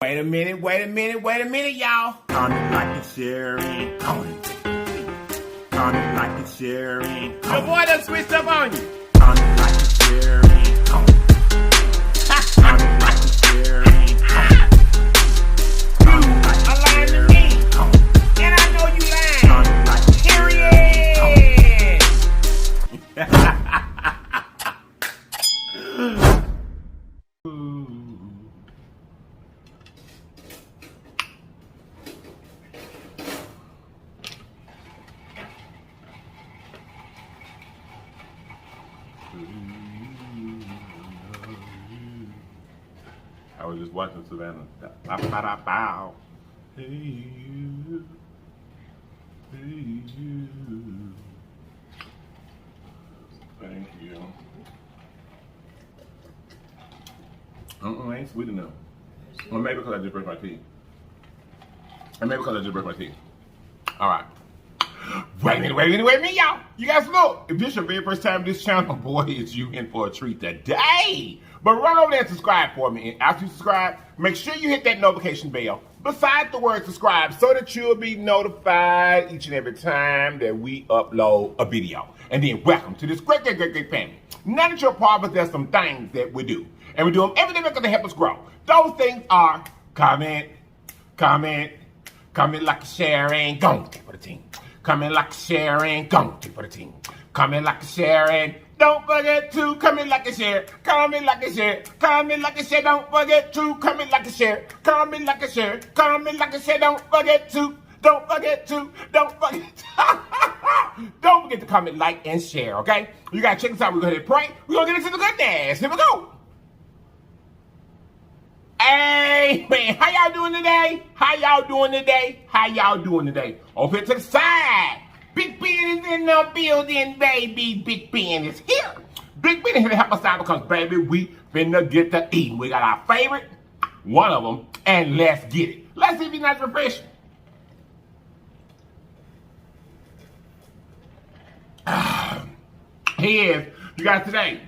Wait a minute, y'all. Comment, like, and share, and comment. Comment, like, and share, and Your boy done switched up on you. comment, like, and share, and comment. Comment, like, and share, and comment. Comment, like, A and lying to share, me. and comment. And I know you lying. Comment, like, and share, and comment. Period. I was just watching Savannah. Bow. Hey you. Hey you. Thank you. Ain't sweet enough. Or maybe because I just brushed my teeth. All right. Wait a minute, y'all. You guys know, if this is your very first time on this channel, boy, is you in for a treat today. But run over there and subscribe for me. And after you subscribe, make sure you hit that notification bell beside the word subscribe so that you'll be notified each and every time that we upload a video. And then welcome to this great family. Now that you're a part of us, there's some things that we do. And we do them every day because they help us grow. Those things are comment, like, share, and go for the team. Comment, like, share, and go for the team. Comment, like, share, and don't forget to comment, like, and share. Comment, like, and share. Comment, like, and share. Don't forget to comment, like, and share. Comment, like, and share. Comment, like, and share. Don't forget to comment, like, and share, okay? You gotta check this out. We're gonna hit pray. We're gonna get into the goodness. Here we go. Hey, man, how y'all doing today? Over here to the side. Big Ben is in the building, baby. Big Ben is here. Big Ben is here to help us out because, baby, we finna get to eating. We got our favorite, one of them, and let's get it. Let's see if it's nice and refreshing. Here's, you guys, today,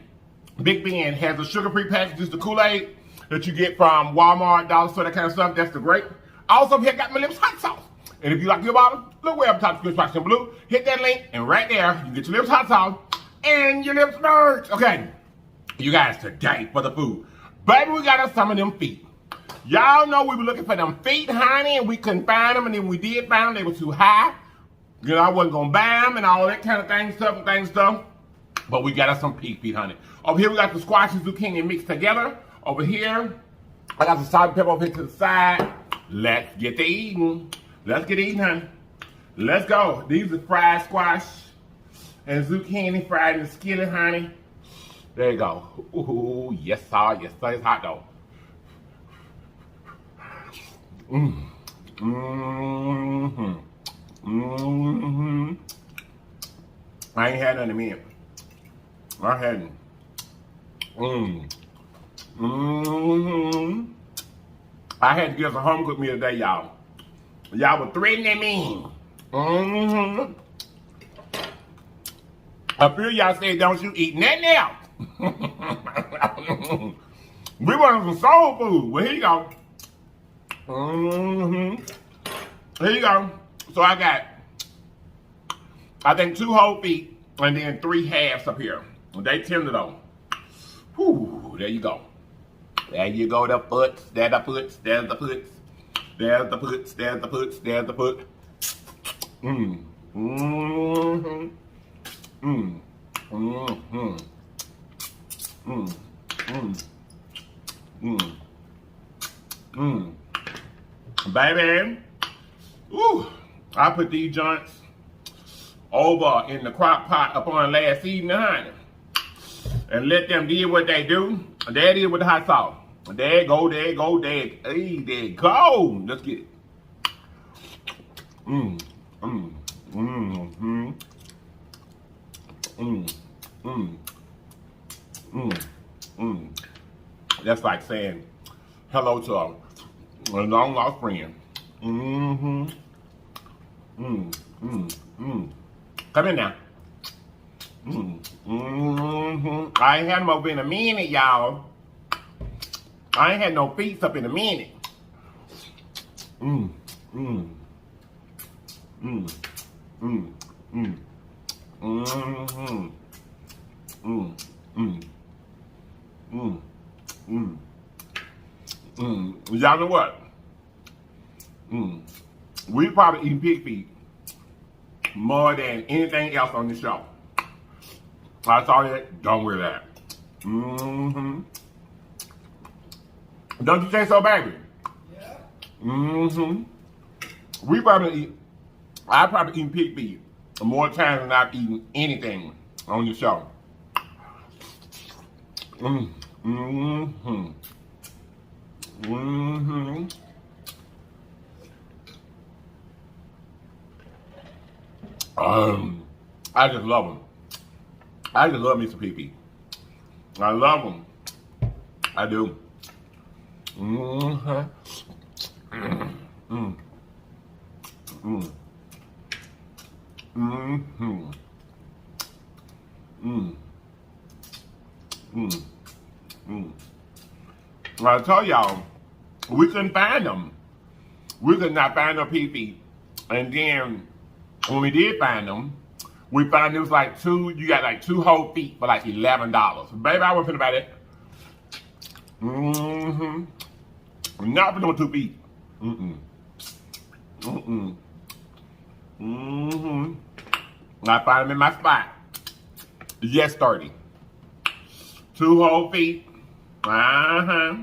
Big Ben has a sugar-free package, just the Kool-Aid that you get from Walmart, dollar store, that kind of stuff. That's the great. Also, here got my LIPS hot sauce. And if you like your bottle, look way up top, screen box in blue. Hit that link, and right there, you get your LIPS hot sauce and your LIPS merch. Okay, you guys, today for the food, baby, we got us some of them feet. Y'all know we were looking for them feet, honey, and we couldn't find them. And then we did find them; they were too high. You know, I wasn't gonna buy them and all that kind of stuff. But we got us some pig feet, honey. Over here, we got the squash and zucchini mixed together. Over here, I got some salt and pepper over here to the side. Let's get to eating. Let's get eating, honey. Let's go. These are fried squash and zucchini fried in the skillet, honey. There you go. Ooh, yes, sir. Yes, sir. It's hot, though. I ain't had none in a minute. I hadn't. I had to get us a home cooked meal today, y'all. Y'all were threatening me. A few of y'all said, don't you eat nothing else. We wanted some soul food. Well, here you go. Here you go. So I got, I think 2 whole feet and then 3 halves up here. They tender though. Whew, there you go. There you go, the foots, there's the foots, there's the foots, there's the foots, there's the foots, there's the foot. Baby, ooh, I put these joints over in the crock pot up on last evening, honey. And let them do what they do. There it is with the hot sauce. There you go, there you go, there you go. Let's get it. That's like saying hello to a long lost friend. Come in now. I ain't had them up in a minute, y'all. I ain't had no feast up in a minute. Mmm. Mmm. Mmm. Mmm. Mmm. Mmm. Mmm. Mmm. Mmm. Mmm. Mmm. Y'all know what? Mmm. We probably eat pig feet more than anything else on the show. I saw that. Don't wear that. Mm-hmm. Don't you think so, baby? Yeah. Mm-hmm. We probably eat. I probably eat pig feet more times than I've eaten anything on the show. Mm. Mm-hmm. Mm-hmm. I just love them. I just love me some pig feet. I love them. I do. Mm-hmm. Mm. Mm. Mm-hmm. Mm. Mm. Mm. I told y'all, we couldn't find them. We could not find no pig feet. And then, when we did find them, we found it was like you got like 2 whole feet for like $11. Baby, I wasn't finna buy that. Mm-hmm. Not for no 2 feet. Mm-mm. Mm-mm. Mm-hmm. I found them in my spot. Yes, 30. 2 whole feet. Uh-huh.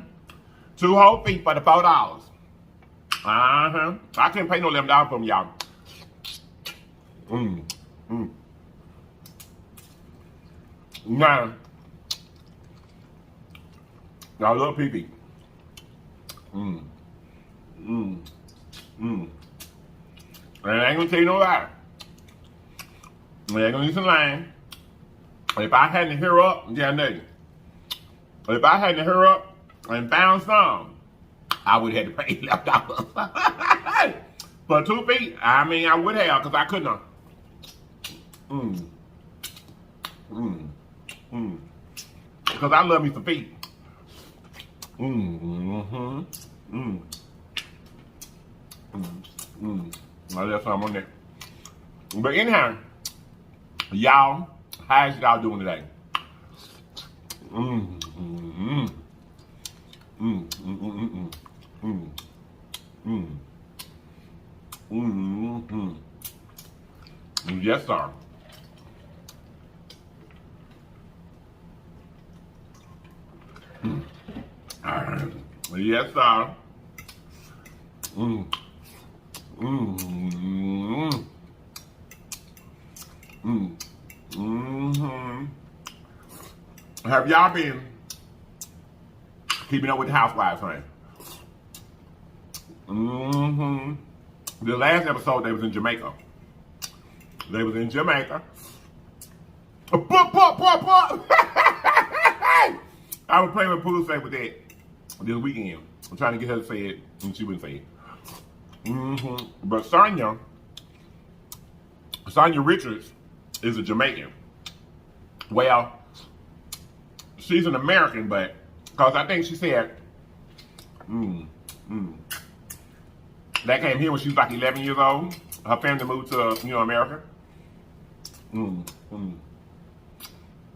2 whole feet for the $4. Uh-huh. I couldn't pay no $11 for them, y'all. Mm. Mm. Now, I love pee-pee. Mm. Mm. Mm. And I ain't gonna tell you no lie. I ain't gonna use some line. If I hadn't hear up, yeah, nigga. If I hadn't hear up and found some, I would have had to pay $11. For 2 feet, I mean, I would have, because I couldn't have. Mm. Mm. Mm. Because I love me some feet. Mm-hmm. Mm. Mm. Mm. I left some on there. But anyhow, y'all, how's y'all doing today? Mm. Mm. Mm. Mm. Mm. Mm. Mm. Mm. Yes, sir. Yes, sir. Mm. Mm. Mm. Mm-hmm. Have y'all been keeping up with the housewives, honey? Mm-hmm. The last episode, they was in Jamaica. They was in Jamaica. I was playing with pool safe with that this weekend. I'm trying to get her to say it, and she wouldn't say it. Mm-hmm. But Sonya Richards is a Jamaican. Well, she's an American, but because I think she said, that came here when she was like 11 years old. Her family moved to, America. And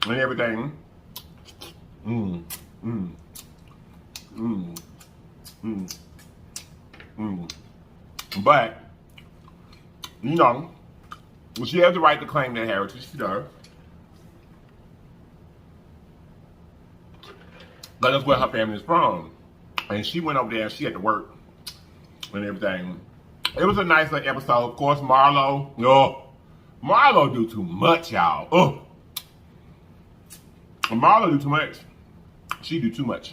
everything. But, she has the right to claim that heritage. She does. But that's where her family is from. And she went over there and she had to work and everything. It was a nice little episode. Of course, Marlo do too much, y'all. Marlo do too much. She do too much.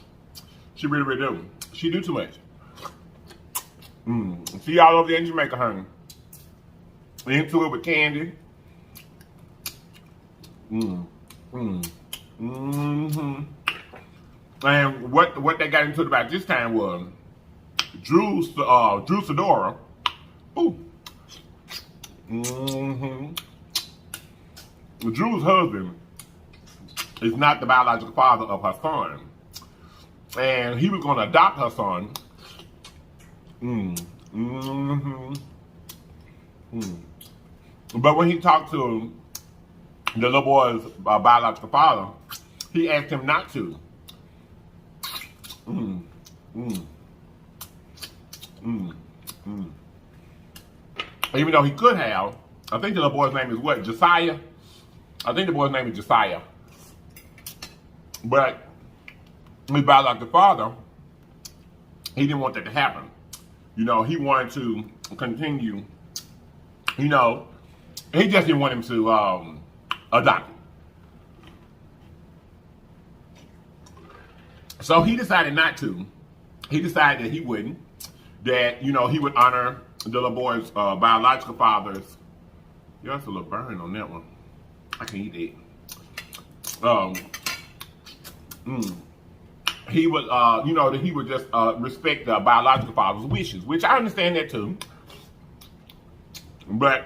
She really, really do. She do too much. See y'all over there in Jamaica, honey. Into it with Candy. And what they got into about this time was Drew Sidora. Ooh. Drew's husband is not the biological father of her son. And he was going to adopt her son. Mm-hmm. Mm. But when he talked to the little boy's biological father, he asked him not to. Mm. Mm. Mm. Mm. Even though he could have, I think the little boy's name is what? Josiah? I think the boy's name is Josiah. But his biological father, he didn't want that to happen. You know, he wanted to continue, you know, he just didn't want him to adopt him. So he decided not to. He decided that he wouldn't. That, you know, he would honor the little boy's biological father's. Yeah, that's a little burn on that one. I can't eat that. He would, you know, that he would just respect the biological father's wishes, which I understand that too. But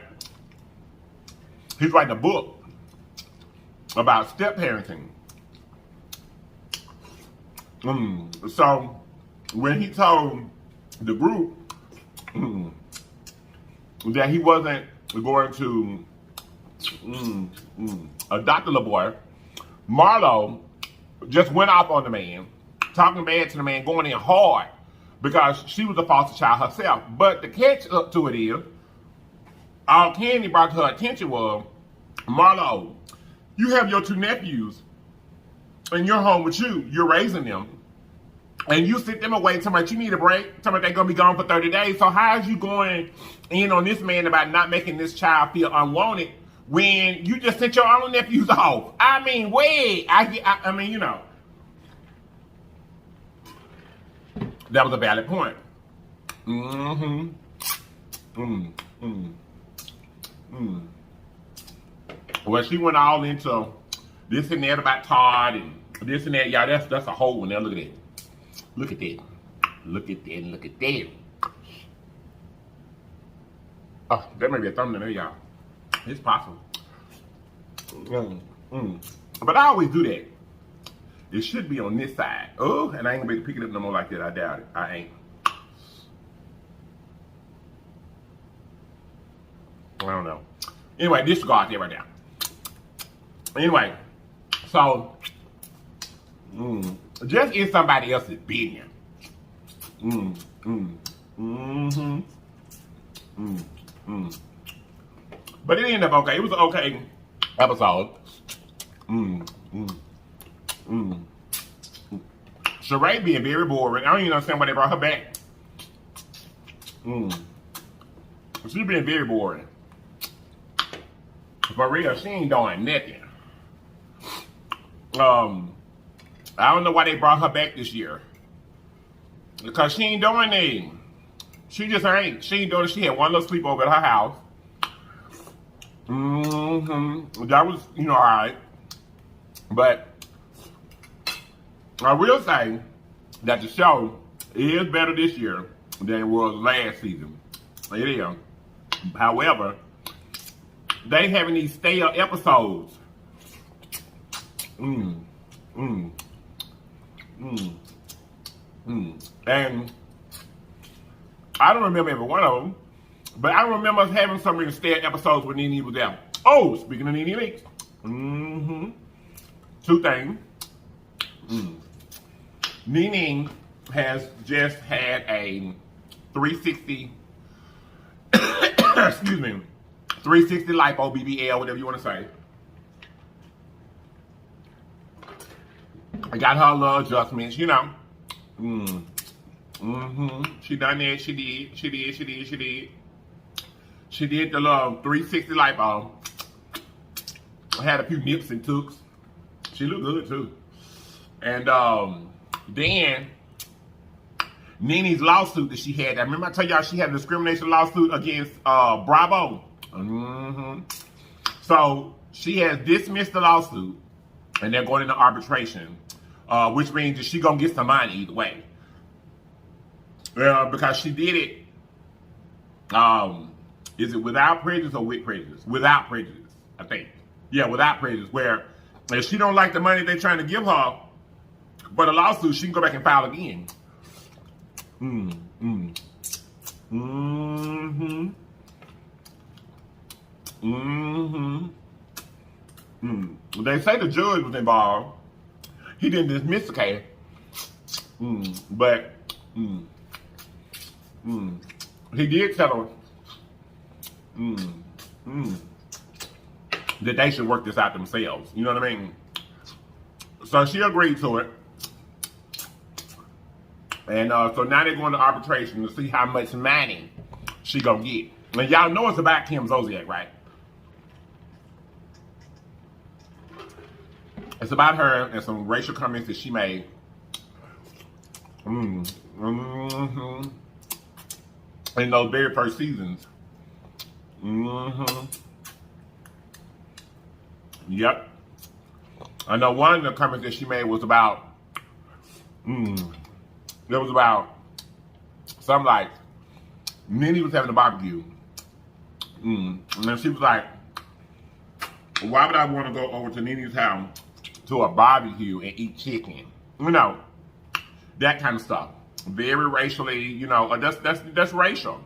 he's writing a book about step parenting. So when he told the group that he wasn't going to adopt the little boy, Marlo just went off on the man, talking bad to the man, going in hard because she was a foster child herself. But the catch up to it is, all Candy brought to her attention was, Marlo, you have your 2 nephews and you're home with you. You're raising them. And you sit them away, talking about you need a break, talking about they're going to be gone for 30 days. So how is you going in on this man about not making this child feel unwanted when you just sent your own nephews off? I mean, wait. I mean, you know. That was a valid point. Well, she went all into this and that about Todd and this and that. Y'all, that's a whole one there. Look at that. Look at that. Look at that. Look at that. Oh, that may be a thumbnail there, y'all. It's possible. But I always do that. It should be on this side. Oh, and I ain't gonna be able to pick it up no more like that. I doubt it. I ain't. I don't know. Anyway, disregard that right now. Anyway, so just in somebody else's business. But it ended up okay. It was an okay episode. Sheree being very boring. I don't even understand why they brought her back. She being very boring. For real, she ain't doing nothing. I don't know why they brought her back this year. Because she ain't doing anything. She just ain't. She ain't doing it. She had one little sleepover at her house. That was, you know, alright. But I will say that the show is better this year than it was last season. It is. However, they having these stale episodes. And I don't remember every one of them, but I remember us having some of the stale episodes when Nene was there. Oh, speaking of Nene Leakes. 2 things. Nene has just had a 360, excuse me, 360 lipo, BBL, whatever you want to say. I got her little adjustments, you know. She done that. She did. She did the little 360 lipo. Had a few nips and tucks. She looked good too. And then Nene's lawsuit that she had. I remember I told y'all she had a discrimination lawsuit against Bravo. So she has dismissed the lawsuit, and they're going into arbitration, which means that she's gonna get some money either way. Because she did it. Is it without prejudice or with prejudice? Without prejudice, I think. Yeah, without prejudice. Where if she don't like the money they're trying to give her for the lawsuit, she can go back and file again. They say the judge was involved. He didn't dismiss the case. But he did tell her that they should work this out themselves. You know what I mean? So she agreed to it. And so now they're going to arbitration to see how much money she gonna get. And y'all know it's about Kim Zolciak, right? It's about her and some racial comments that she made. In those very first seasons. Yep. I know one of the comments that she made was about, it was about something like, Nene was having a barbecue. And then she was like, why would I want to go over to Nene's house to a barbecue and eat chicken? You know, that kind of stuff. Very racially, you know, that's racial.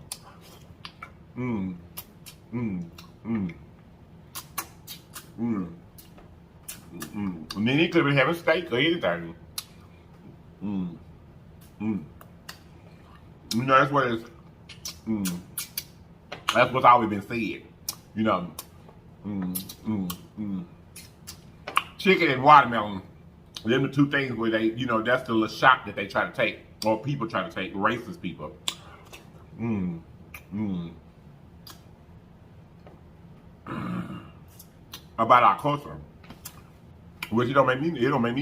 Nene could have been having steak or anything. You know, that's what it's, that's what's always been said. You know, chicken and watermelon, them the two things where they, you know, that's the little shot that they try to take, or people try to take, racist people. About our culture, which it don't make me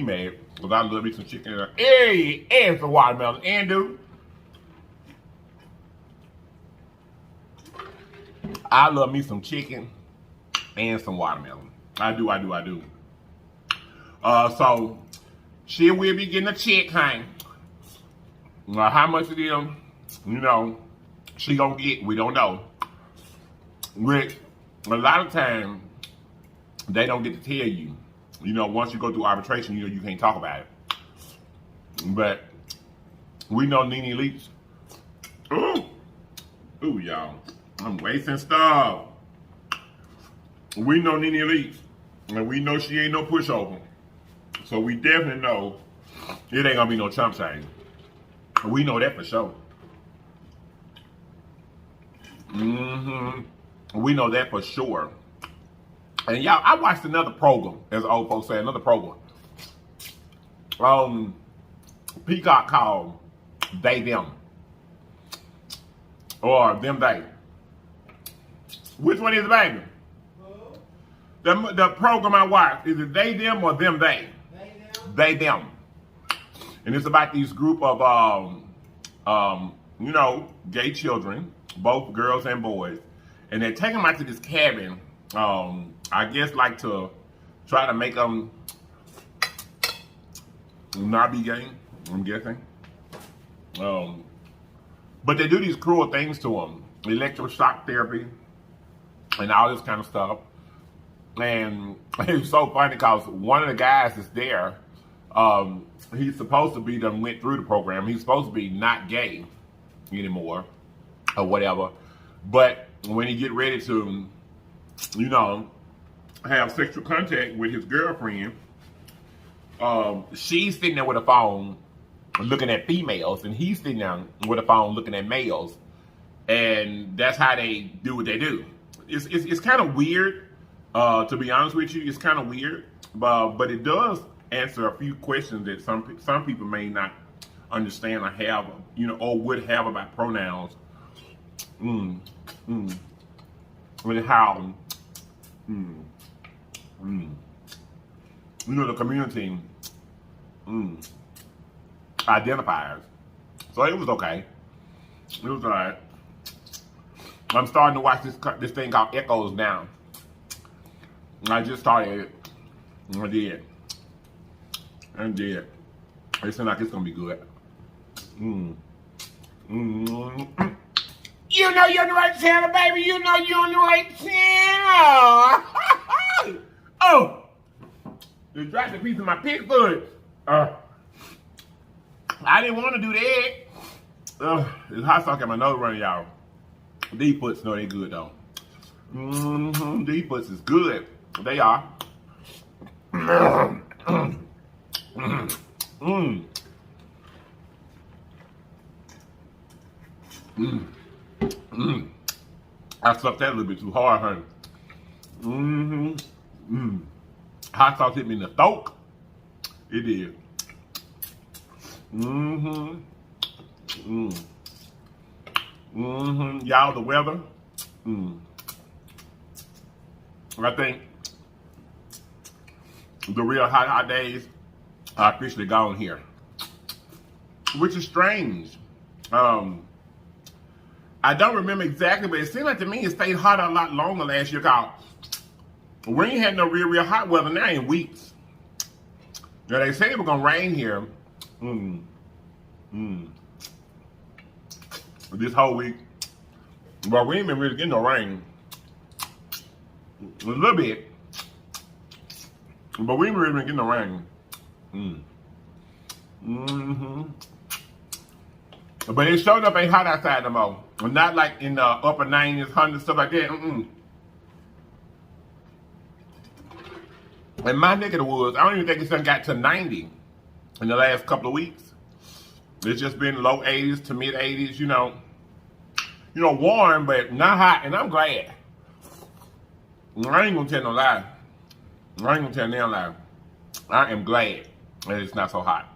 mad, because I love me some chicken and some watermelon, and dude, I love me some chicken and some watermelon. I do. So she will be getting a check, honey. How much it is, you know, she gonna get, we don't know. Which a lot of times they don't get to tell you. You know, once you go through arbitration, you know, you can't talk about it. But we know Nene Leakes. Ooh, y'all. I'm wasting stuff. We know Nene Leakes. And we know she ain't no pushover. So we definitely know it ain't gonna be no chump change. We know that for sure. We know that for sure. And y'all, I watched another program, as old folks say, another program. Peacock called They Them. Or Them They. Which one is it, baby? The program I watched, is it They Them or Them They? They Them. And it's about these group of, you know, gay children, both girls and boys. And they take them out to this cabin, I guess like to try to make them not be gay, I'm guessing. But they do these cruel things to them. Electroshock therapy and all this kind of stuff. And it's so funny because one of the guys is there. He's supposed to be done went through the program. He's supposed to be not gay anymore or whatever. But when he get ready to, you know, have sexual contact with his girlfriend, she's sitting there with a phone looking at females, and he's sitting there with a phone looking at males. And that's how they do what they do. It's kind of weird, to be honest with you. It's kind of weird, but it does answer a few questions that some people may not understand or have, you know, or would have about pronouns. And how, you know, the community identifiers. So it was okay. It was alright. I'm starting to watch this thing called Echoes now. I just started it. I did. It seems like it's gonna be good. You know you're on the right channel, baby. You know you're on the right channel. Oh, they dropped a piece of my pig foot. I didn't want to do that. It's hot sauce got my nose running, y'all. These foots know they good though. These foots is good. They are. I sucked that a little bit too hard, honey. Hot sauce hit me in the throat. It did. Y'all, the weather. I think the real hot days are officially gone here, which is strange. I don't remember exactly, but it seemed like to me it stayed hot a lot longer last year. Cause we ain't had no real hot weather now in weeks. Now they said it was gonna rain here this whole week, but we ain't been really getting no rain. A little bit, but we ain't really been getting no rain. But it showed up ain't hot outside no more. Not like in the upper 90s, 100s, stuff like that. In my neck of the woods, I don't even think it's done got to 90 in the last couple of weeks. It's just been low 80s to mid 80s, you know, warm, but not hot, and I'm glad. I ain't gonna tell no lie. I ain't gonna tell no lie. I am glad that it's not so hot.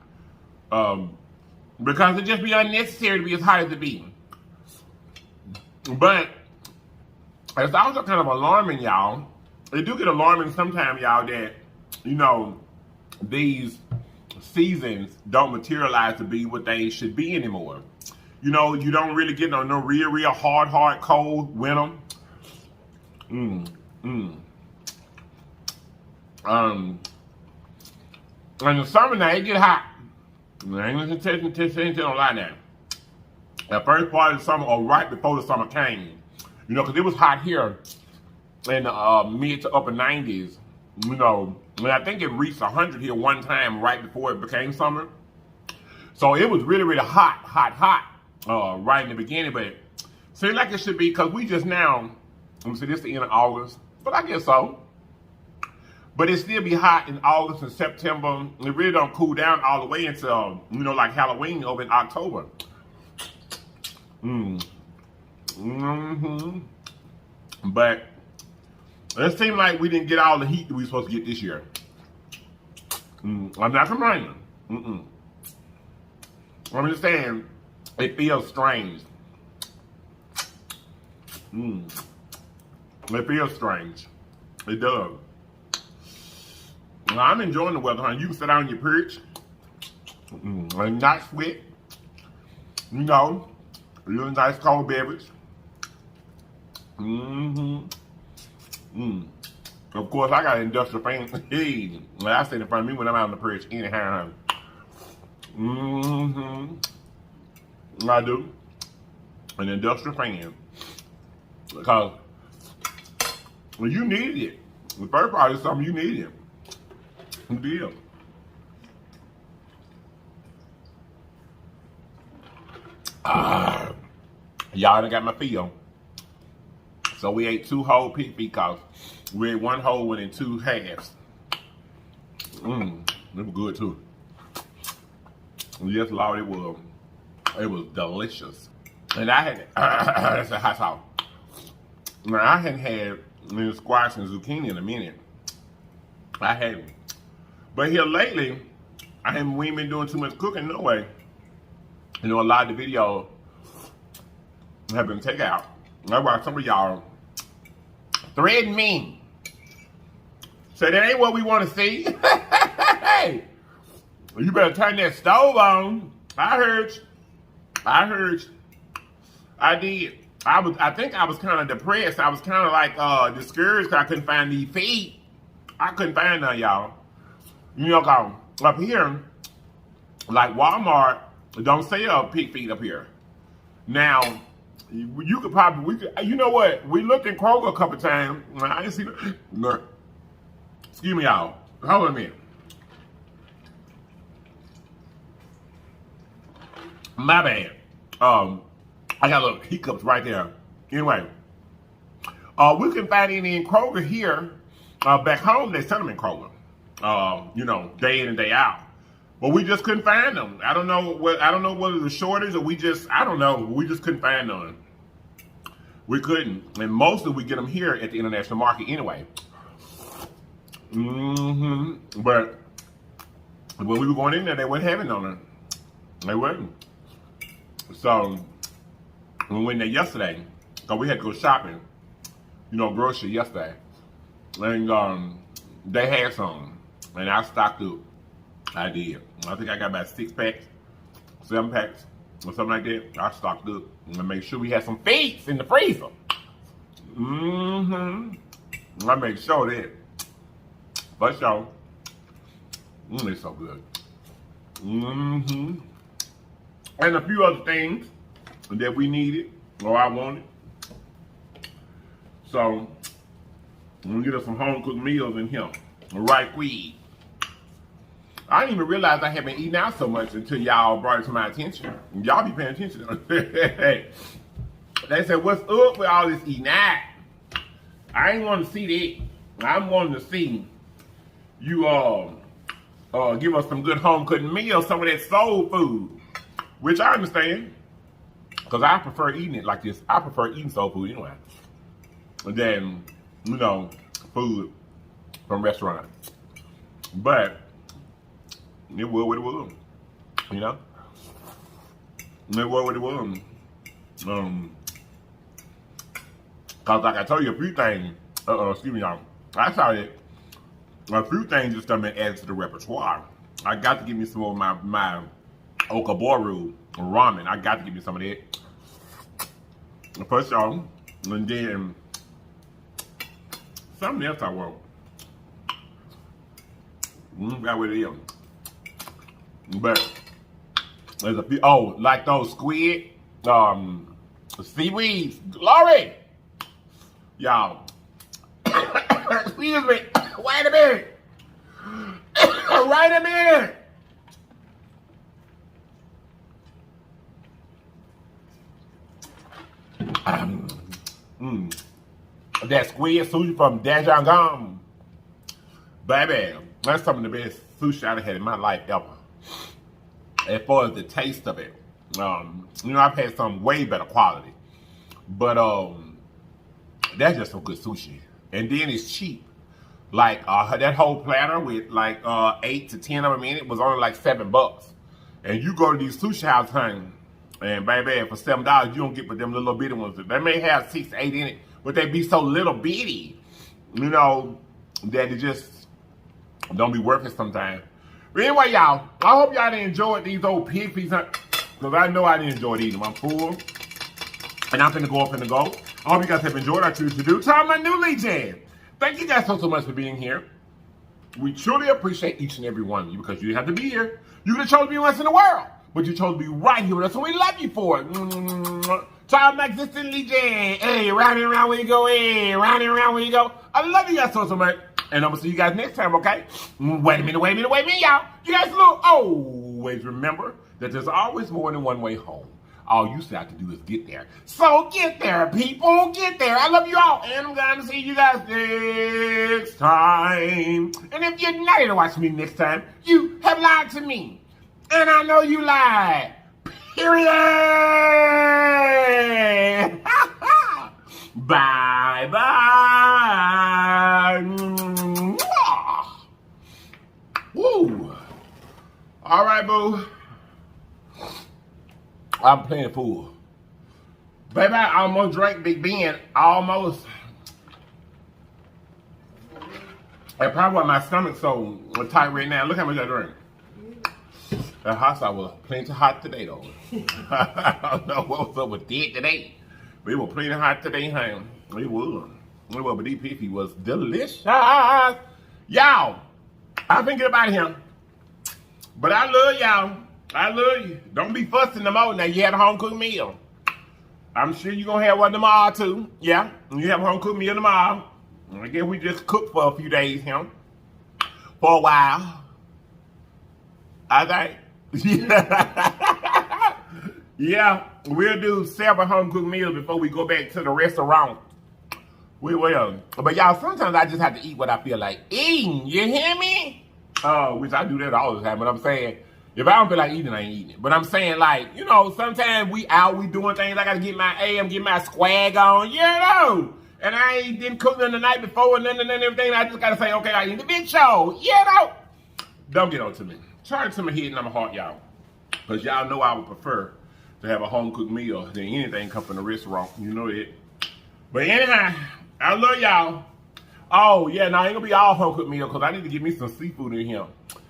Because it just be unnecessary to be as hot as it be. But it's also kind of alarming, y'all. It do get alarming sometimes, y'all, that, these seasons don't materialize to be what they should be anymore. You don't really get no real hard, cold winter. In the summer now, it get hot. I ain't gonna tell no lie now. The first part of the summer, or right before the summer came, because it was hot here in the mid to upper 90s, and I think it reached 100 here one time right before it became summer. So it was really hot, right in the beginning, but it seemed like it should be, because we just now, let me see, this is the end of August, but I guess so. But it still be hot in August and September. It really don't cool down all the way until, like Halloween over in October. But it seemed like we didn't get all the heat that we were supposed to get this year. I'm not complaining. I'm just saying, it feels strange. It feels strange. It does. I'm enjoying the weather, honey. You can sit down on your perch and not sweat. A really nice cold beverage. Of course, I got an industrial fan. Hey, I sit in front of me when I'm out on the perch anyhow. I do. An industrial fan. Because you needed it. The first part is something you needed. Good deal. Y'all done got my feel. So we ate 2 whole pig feet, because we ate 1 whole one in 2 halves. They were good too. Yes, Lord, it was. It was delicious. And I had that's a hot sauce. Now I hadn't had squash and zucchini in a minute. I hadn't. But here lately, we ain't been doing too much cooking, no way. A lot of the videos have been takeout. That's why some of y'all threaten me. Say that ain't what we want to see. Hey, you better turn that stove on. I heard you. I did. I think I was kind of depressed. I was kind of like discouraged because I couldn't find these feet. I couldn't find none, y'all. Cause up here, like Walmart, don't sell pig feet up here. Now, you could probably, you know what? We looked in Kroger a couple times. I didn't see no. Excuse me, y'all. Hold on a minute. My bad. I got little hiccups right there. Anyway, we can find any in Kroger here. Back home, they sell them in Kroger. you know, day in and day out. But we just couldn't find them. I don't know whether the shortage or I don't know. We just couldn't find none. We couldn't. And mostly we get them here at the international market anyway. But when we were going in there, they weren't having none. They weren't. So we went there yesterday, because we had to go shopping, you know, grocery yesterday. And they had some. And I stocked up. I did. I think I got about 6 packs, 7 packs, or something like that. I stocked up and made sure we had some feeds in the freezer. I made sure that. For sure. It's so good. And a few other things that we needed or I wanted. So I'm gonna get us some home cooked meals in here. Right quick. I didn't even realize I had been eating out so much until y'all brought it to my attention. Y'all be paying attention. They said, what's up with all this eating out? I ain't want to see that. I'm wanting to see you give us some good home cooked meals, some of that soul food, which I understand, because I prefer eating it like this. I prefer eating soul food anyway than, you know, food from restaurants. But it was what it was, you know? It was what it was. Cause like I told you a few things, excuse me y'all, I saw it, a few things just been added to the repertoire. I got to give me some of my okaboru ramen. I got to give me some of that. First y'all, and then something else I want. Got what it is. But there's a few, like those squid, seaweeds, glory! Y'all, excuse me, wait a minute. Wait a minute. That squid sushi from Daejeon, baby, that's some of the best sushi I've had in my life ever. As far as the taste of it, you know, I've had some way better quality, but that's just some good sushi. And then it's cheap. Like that whole platter with like 8 to 10 of them in it was only like $7. And you go to these sushi houses, honey, and baby, for $7 you don't get but them little bitty ones. They may have 6, 8 in it, but they be so little bitty, you know, that it just don't be worth it sometimes. But anyway, y'all, I hope y'all enjoyed these old pig feet, because I know I didn't enjoy eating them. I'm full, and I'm finna go. I hope you guys have enjoyed our Choose to Do. Time my new legion. Thank you guys so much for being here. We truly appreciate each and every one of you, because you didn't have to be here. You could have chosen to be with us in the world, but you chose to be right here with us, and we love you for it. Child magnificent legion. Hey, round and round where you go. Hey, round and round where you go. I love you guys so much. And I'm going to see you guys next time, okay? Wait a minute, y'all. You guys look, always remember that there's always more than one way home. All you have to do is get there. So get there, people. Get there. I love you all. And I'm going to see you guys next time. And if you're not going to watch me next time, you have lied to me. And I know you lied. Period. Bye-bye. Woo. All right, boo. I'm playing fool. Baby, I almost drank Big Ben. Almost. That's probably why my stomach's so tight right now. Look how much I drink. That hot sauce was plenty hot today, though. I don't know what was up with that today. But it was plenty hot today, honey. It was. But these pee was delicious. Y'all, I'm finna get up out of here. But I love y'all. I love you. Don't be fussing no more. Now, you had a home-cooked meal. I'm sure you're going to have one tomorrow, too. Yeah, you have a home-cooked meal tomorrow. I guess we just cooked for a few days, here. For a while. I think. Yeah, we'll do several home-cooked meals before we go back to the restaurant. We will. But y'all, sometimes I just have to eat what I feel like eating. You hear me? which I do that all the time. But I'm saying, if I don't feel like eating, I ain't eating it. But I'm saying, like, you know, sometimes we out, we doing things. I got to get my get my swag on, you know. And I didn't cook them the night before and everything. I just got to say, okay, I eat the big show, you know. Don't get on to me. Turn to my head and I'm a heart, y'all. Because y'all know I would prefer to have a home-cooked meal than anything come from the restaurant. You know it. But anyhow, I love y'all. Oh, yeah, now ain't gonna be all home-cooked meal because I need to get me some seafood in here.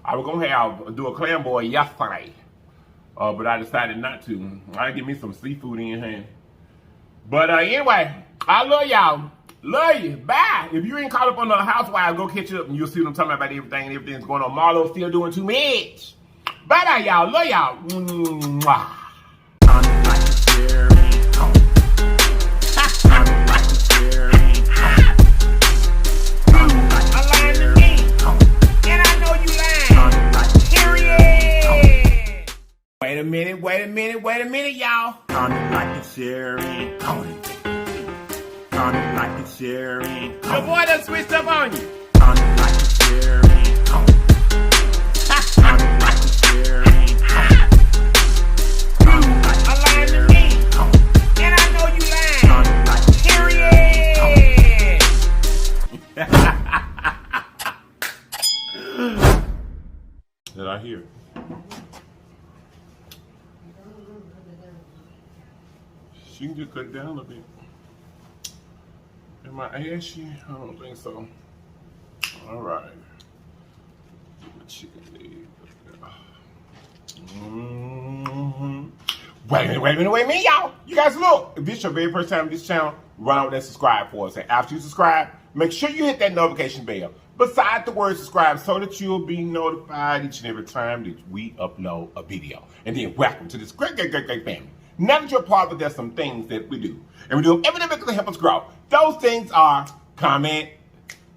I was gonna do a clam boil yesterday, but I decided not to. I get me some seafood in here. But anyway, I love y'all. Love you. Bye. If you ain't caught up on the Housewives, go catch up and you'll see what I'm talking about everything and everything's going on. Marlo's still doing too much. Bye-bye, y'all. Love y'all. Mwah. Wait a minute, y'all. Comment, like, and share, and comment. Comment, like, and share, and Your boy done switched up on you. comment, like, and share, and comment. Comment, like, and share, and comment, like, A and lying to share, me. and comment. And I know you lying. Comment, like, and share, and Period. Did I hear? She can just cut it down a bit. Am I ashy? I don't think so. All right. Chicken leg. Wait a minute, y'all. You guys look. If this is your very first time on this channel, run over there and subscribe for us. And after you subscribe, make sure you hit that notification bell beside the word subscribe so that you'll be notified each and every time that we upload a video. And then welcome to this great family. Now that you're a part of it, there's some things that we do. And we do them every day because they help us grow. Those things are comment,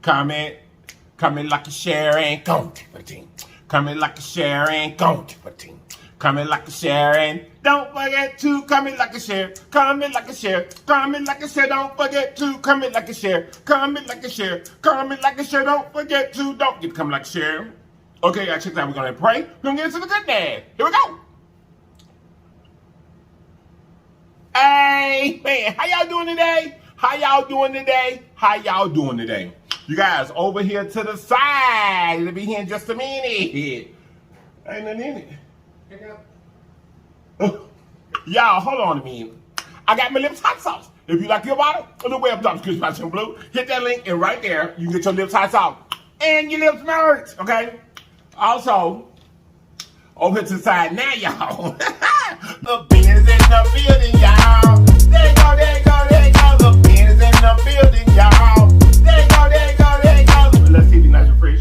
like a share, and go to the team. Comment, like a share, and go to the team. Comment, like a share, and don't forget to comment, like a share. Comment, like a share. Comment, like a share. Don't forget to comment, like a share. Comment, like a share. Comment, like a share. Don't forget to don't get to comment, like a share. Okay, y'all check that out. We're going to pray. We're going to get into the good dad. Here we go. Hey, man, how y'all doing today? How y'all doing today? How y'all doing today? You guys, over here to the side. It'll be here in just a minute. Ain't nothing in it. Y'all, hold on a minute. I got my lips hot sauce. If you like your bottle, on the way up top, Christmas Blue, hit that link, and right there, you can get your lips hot sauce and your lips merged, okay? Also, over here to the side now, y'all. The beans in the building, y'all. There you go. The beans in the building, y'all. There you go. Let's see if it's nice and fresh.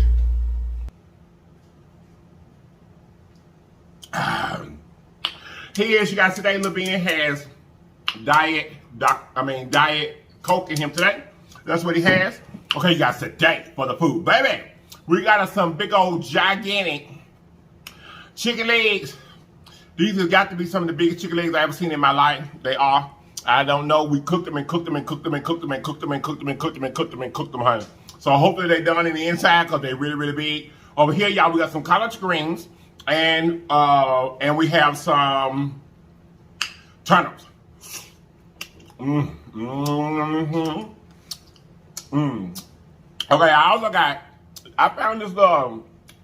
Here, you guys, today, Lil Bean has diet Coke in him today. That's what he has. Okay, you guys, today for the food, baby, we got us some big old gigantic chicken legs. These have got to be some of the biggest chicken legs I've ever seen in my life. They are. I don't know. We cooked them, honey. So hopefully they done in the inside because they're really, really big. Over here, y'all, we got some collard greens and we have some turnips. Okay, I found this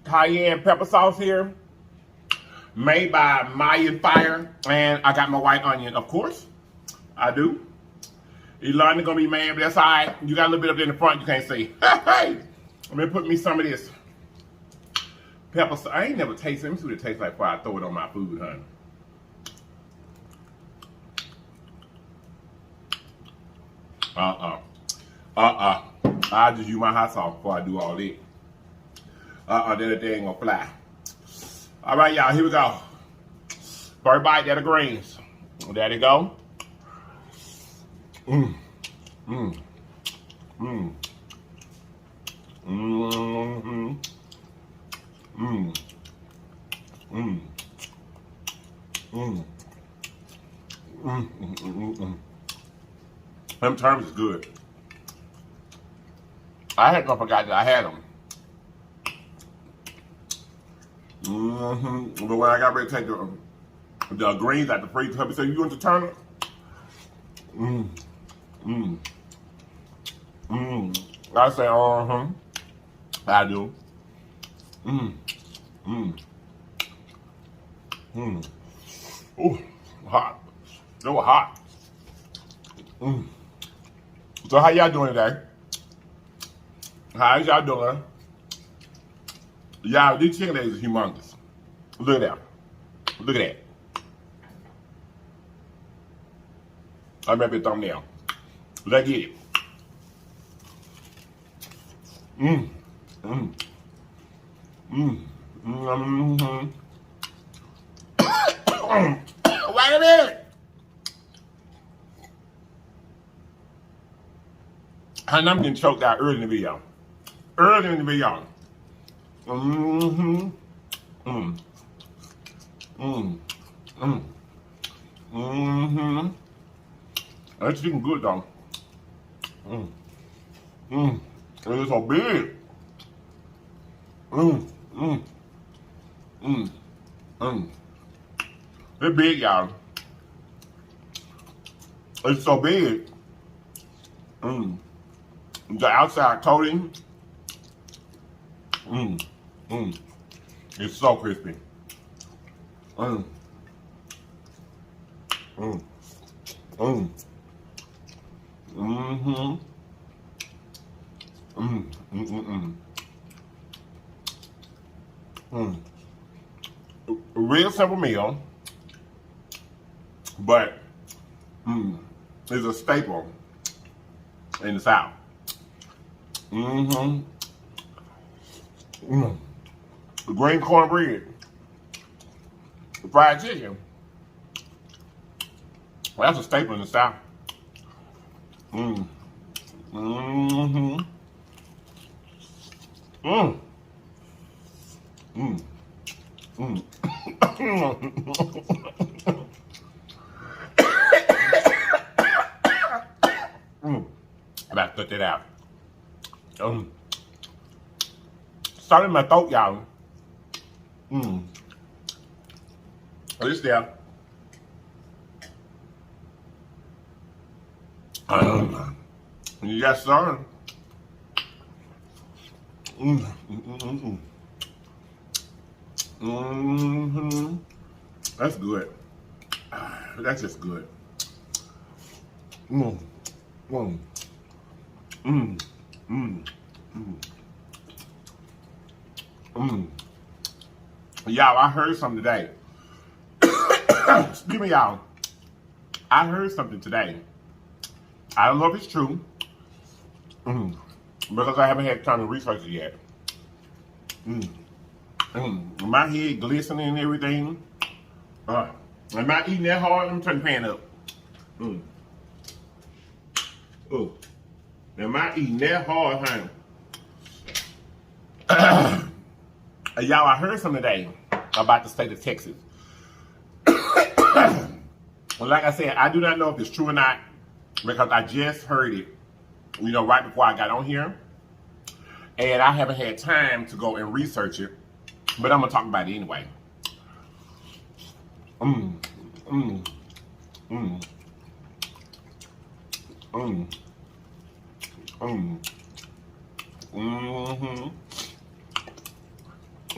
cayenne pepper sauce here, made by Mayan Fire, and I got my white onion, of course. I do. Elon's gonna be mad, but that's all right. You got a little bit up there in the front you can't see. Hey, let me put me some of this pepper sauce. I ain't never tasted it. Let me see what it tastes like before I throw it on my food, honey. I just use my hot sauce before I do all that. That ain't gonna fly. All right, y'all, here we go. First bite, there the greens. There they go. Them terms is good. I had not forgot that I had them. But when I got ready to take the greens out the freezer, hubby said, "You want to turn it?" I say, I do. Ooh, hot. They were hot. So how y'all doing today? How's y'all doing? Y'all, these chicken legs are humongous. Look at that. Look at that. I remember the thumbnail. Let's get it. Wait a minute. And I'm getting choked out early in the video. Early in the video. That chicken good though. It's so big. It's big, y'all. It's so big. The outside coating. It's so crispy. A real simple meal, but it's a staple in the South. Green cornbread, fried chicken. Well, that's a staple in the South. About to put that out. Starting in my throat, y'all. This there. Yes, sir. That's good. That's just good. Y'all, I heard something today. Excuse me, y'all. I heard something today. I don't know if it's true. Because I haven't had time to research it yet. My head glistening and everything. Am I eating that hard? Let me turn the pan up. Am I eating that hard, honey? Y'all, I heard something today about the state of Texas. Well, like I said, I do not know if it's true or not because I just heard it, right before I got on here. And I haven't had time to go and research it, but I'm going to talk about it anyway.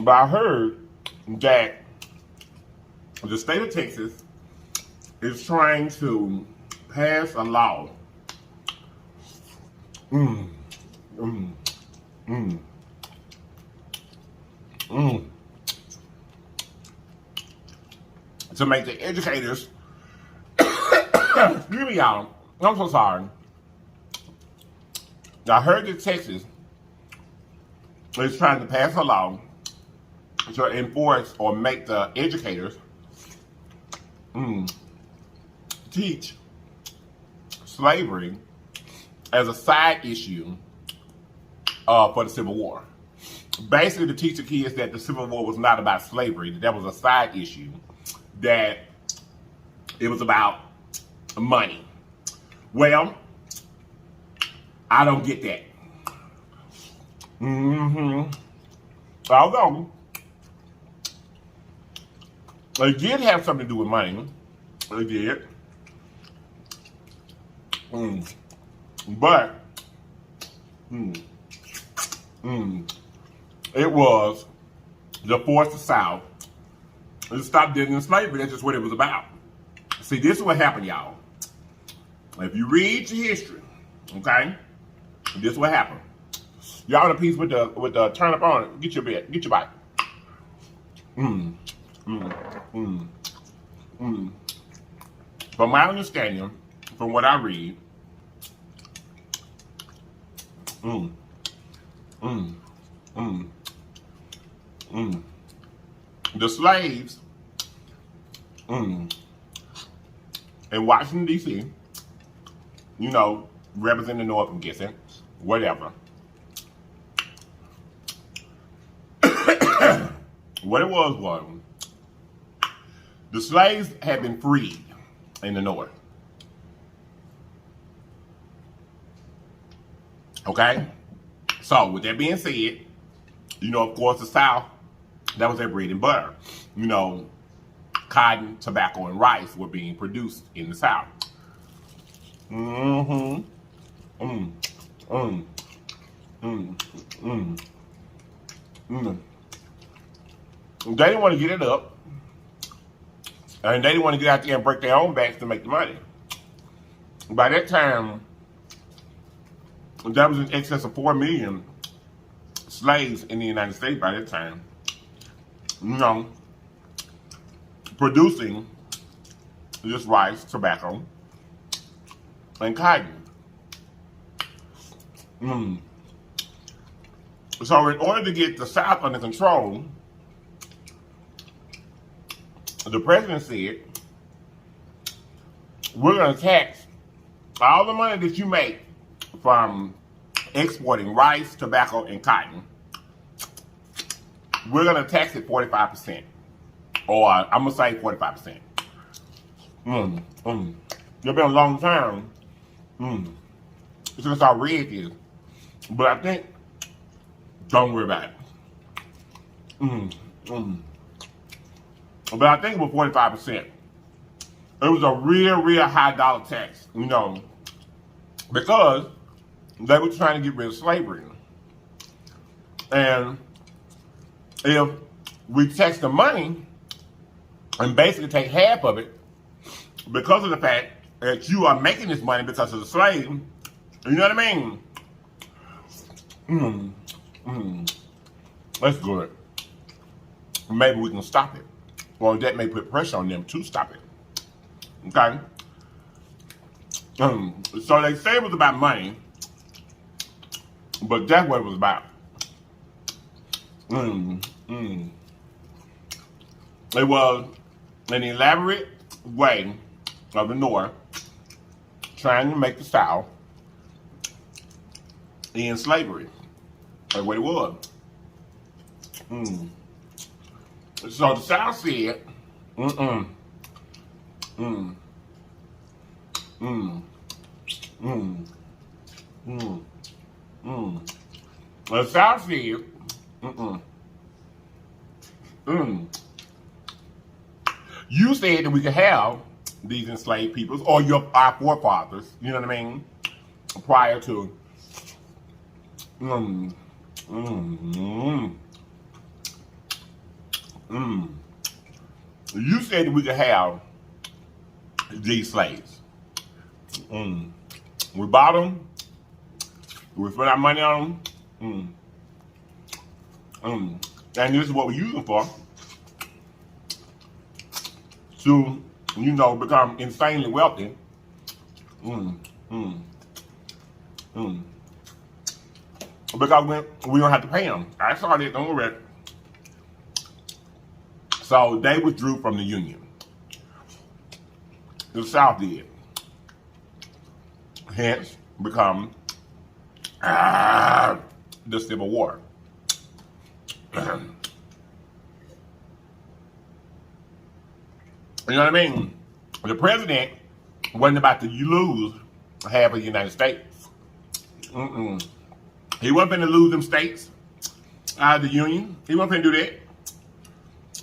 But I heard that the state of Texas is trying to pass a law to make the educators, excuse me, y'all, I'm so sorry. I heard that Texas is trying to pass a law to enforce or make the educators teach slavery as a side issue for the Civil War. Basically, to teach the kids that the Civil War was not about slavery, that was a side issue, that it was about money. Well, I don't get that. Although, It did have something to do with money. It did. But it was to force the South to stop dealing in slavery. That's just what it was about. See, this is what happened, y'all. If you read your history, okay, this is what happened. Y'all in a piece with the turn up on it. Get your bit. Get your bite. From my understanding, from what I read, the slaves in Washington, D.C., you know, representing the North, I'm guessing, whatever. What it was the slaves had been freed in the North. Okay? So, with that being said, you know, of course, the South, that was their bread and butter. You know, cotton, tobacco, and rice were being produced in the South. They didn't want to get it up. And they didn't want to get out there and break their own backs to make the money. By that time, there was in excess of 4 million slaves in the United States by that time. You know, producing just rice, tobacco, and cotton. So in order to get the South under control, the president said, we're going to tax all the money that you make from exporting rice, tobacco, and cotton. We're going to tax it 45%. Or I'm going to say 45%. It's been a long time since I read this. But I think, don't worry about it. But I think it was 45%. It was a real high dollar tax, you know, because they were trying to get rid of slavery. And if we tax the money and basically take half of it because of the fact that you are making this money because of the slave, you know what I mean? That's good. Maybe we can stop it. Or that may put pressure on them to stop it. Okay? So they say it was about money, but that's what it was about. It was an elaborate way of the North trying to make the South in slavery. That's what it was. So the South said, the South said, you said that we could have these enslaved peoples, or our forefathers, you know what I mean, prior to, you said that we could have these slaves. We bought them. We spent our money on them. And this is what we use them for. To, you know, become insanely wealthy. Because we don't have to pay them. I saw that, don't worry. So they withdrew from the Union. The South did. Hence, become the Civil War. You know what I mean? The president wasn't about to lose half of the United States. He wasn't going to lose them states out of the Union. He wasn't going to do that.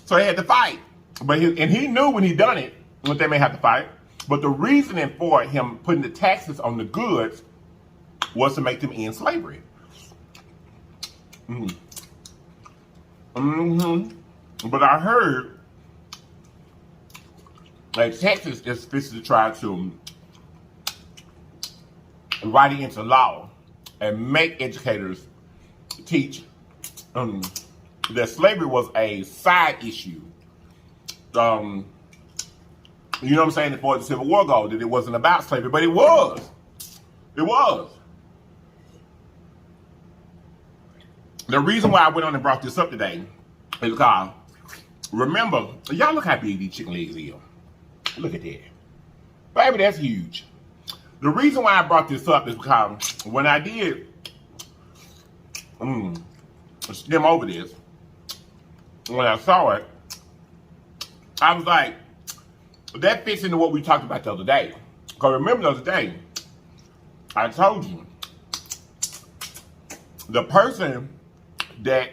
So he had to fight But he knew when he done it, that they may have to fight. But the reasoning for him putting the taxes on the goods was to make them end slavery. But I heard that Texas is fixing to try to write it into law and make educators teach that slavery was a side issue. You know what I'm saying? Before the Civil War goal, that it wasn't about slavery, but it was. It was. The reason why I went on and brought this up today is because, remember, y'all look how big these chicken legs is. Look at that. Baby, that's huge. The reason why I brought this up is because when I did skim over this, when I saw it, I was like, that fits into what we talked about the other day. Because remember the other day, I told you, the person that,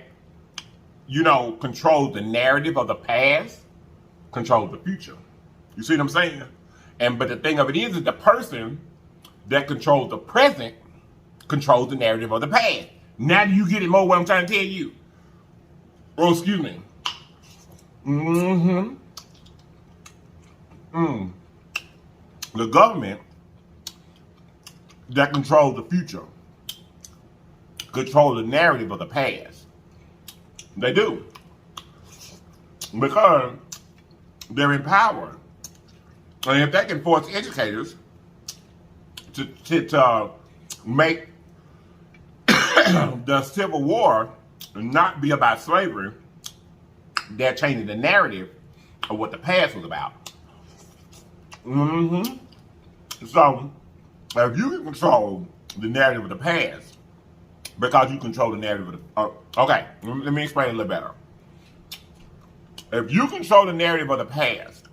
you know, controls the narrative of the past controls the future. You see what I'm saying? But the thing of it is the person that controls the present controls the narrative of the past. Now do you get it more what I'm trying to tell you? Oh, excuse me. The government that controls the future control the narrative of the past. They do. Because they're in power. And if they can force educators to make the Civil War not be about slavery, they're changing the narrative of what the past was about. So, if you can control the narrative of the past, because you control the narrative of the... okay, let me explain it a little better. If you control the narrative of the past,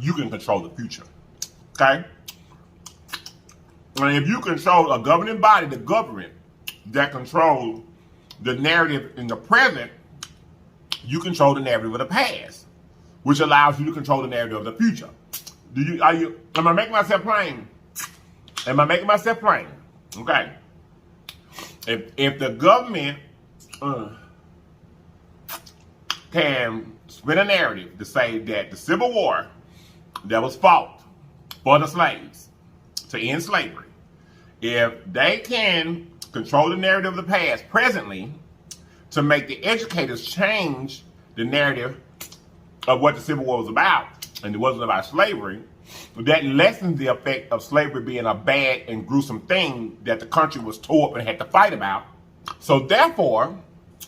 you can control the future. Okay? And if you control a governing body, the government, that controls the narrative in the present, you control the narrative of the past, which allows you to control the narrative of the future. Am I making myself plain? Am I making myself plain? Okay. If the government can spin a narrative to say that the Civil War that was fought for the slaves to end slavery, if they can control the narrative of the past presently to make the educators change the narrative of what the Civil War was about, and it wasn't about slavery, that lessens the effect of slavery being a bad and gruesome thing that the country was tore up and had to fight about. So therefore,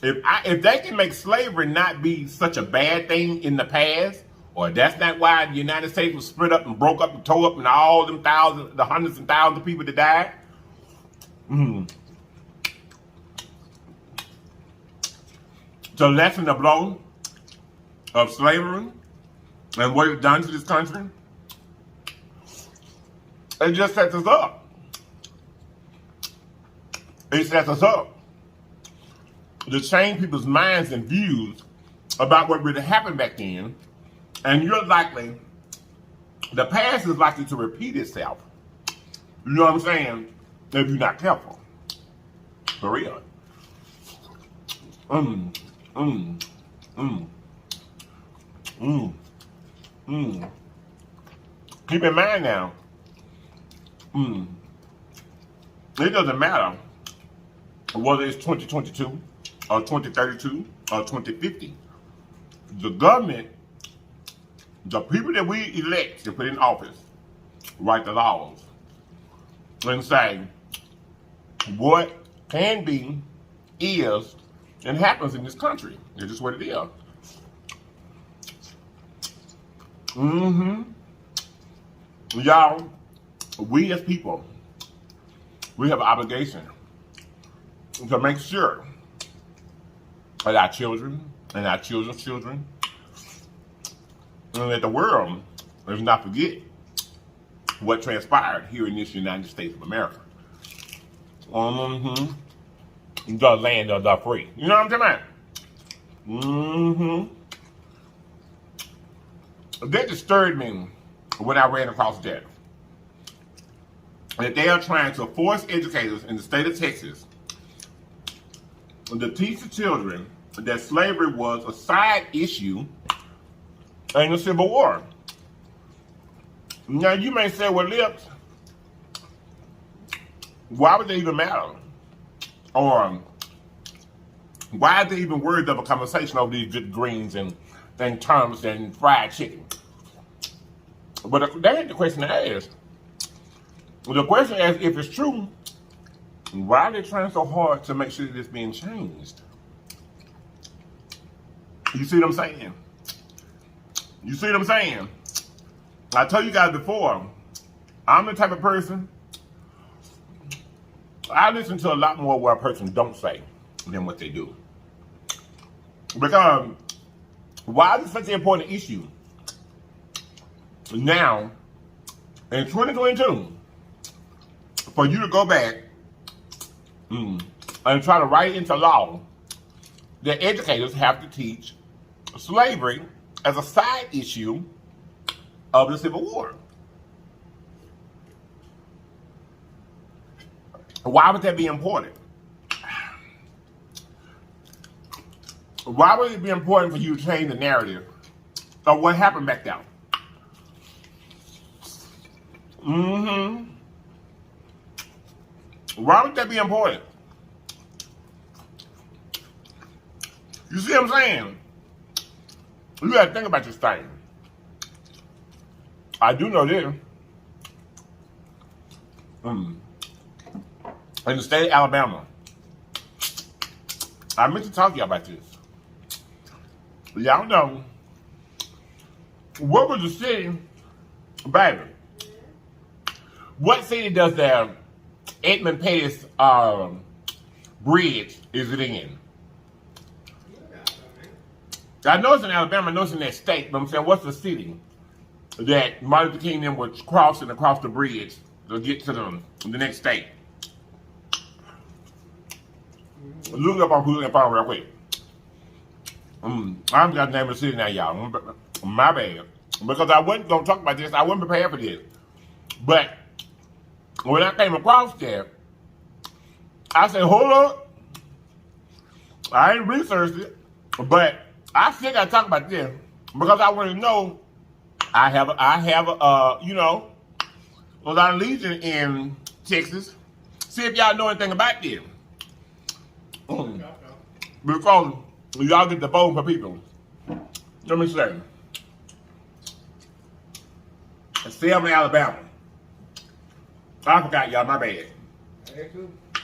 if they can make slavery not be such a bad thing in the past, or that's not why the United States was split up and broke up and tore up and all them thousands, the hundreds and thousands of people that died. To lessen the blow of slavery and what it's done to this country, it just sets us up. It sets us up to change people's minds and views about what really happened back then, and the past is likely to repeat itself. You know what I'm saying? If you're not careful. For real. Keep in mind now, it doesn't matter whether it's 2022 or 2032 or 2050. The government, the people that we elect to put in office, write the laws and say what can be, is, and happens in this country. It's just what it is. Y'all, we as people, we have an obligation to make sure that our children and our children's children, and that the world does not forget what transpired here in this United States of America. The land of the free. You know what I'm talking about? that disturbed me when I ran across that. That they are trying to force educators in the state of Texas to teach the children that slavery was a side issue in the Civil War. Now you may say, well, LIPS, why would they even matter? Or why are they even worried of a conversation over these good greens and terms and fried chicken? But that ain't the question to ask. The question is, if it's true, why are they trying so hard to make sure that it's being changed? You see what I'm saying? You see what I'm saying? I told you guys before, I'm the type of person, I listen to a lot more what a person don't say than what they do. Because why is it such an important issue? Now, in 2022, for you to go back and try to write it into law that educators have to teach slavery as a side issue of the Civil War. Why would that be important? Why would it be important for you to change the narrative of what happened back then? Why would that be important? You see what I'm saying? You gotta think about this thing. I do know this. In the state of Alabama, I meant to talk to y'all about this. Y'all know, what was the city, baby? What city does the Edmund Pettus bridge is it in? I know it's in Alabama, I know it's in that state, but I'm saying, what's the city that Martin Luther King then was crossing across the bridge to get to the next state? Look it up on Google and phone real quick. I'm got the name of the city now, y'all. My bad. Because I wasn't going to talk about this. I wasn't prepared for this. But when I came across that, I said, hold up. I ain't researched it. But I still got to talk about this. Because I want to know, I have you know, a lot of legion in Texas. See if y'all know anything about this. Because y'all get the vote for people. Let me say. Selma, Alabama. I forgot, y'all, my bad.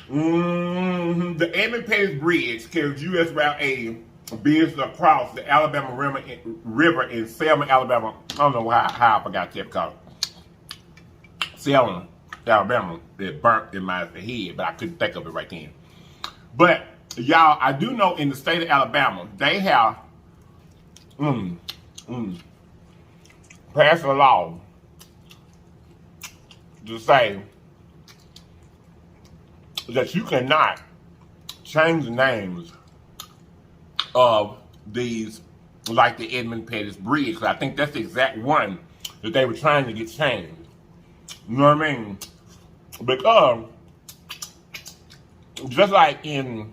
The Edmund Pettus Bridge carries U.S. Route A business across the Alabama River in Selma, Alabama. I don't know how I forgot that because Selma, Alabama, it burnt in my head, but I couldn't think of it right then. But y'all, I do know in the state of Alabama, they have passed a law to say that you cannot change the names of these, like the Edmund Pettus Bridge. I think that's the exact one that they were trying to get changed. You know what I mean? Because just like in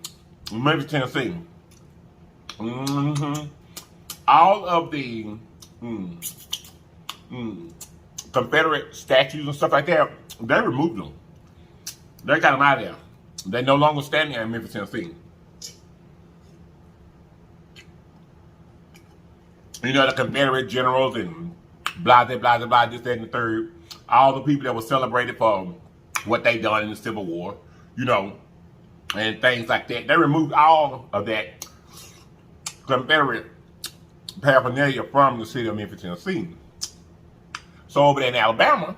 Memphis, Tennessee, all of the Confederate statues and stuff like that, they removed them. They got them out of there. They no longer stand there in Memphis, Tennessee. You know, the Confederate generals and blah, blah, blah, blah, this, that, and the third. All the people that were celebrated for what they done in the Civil War, you know, and things like that. They removed all of that Confederate paraphernalia from the city of Memphis, Tennessee. So over there in Alabama,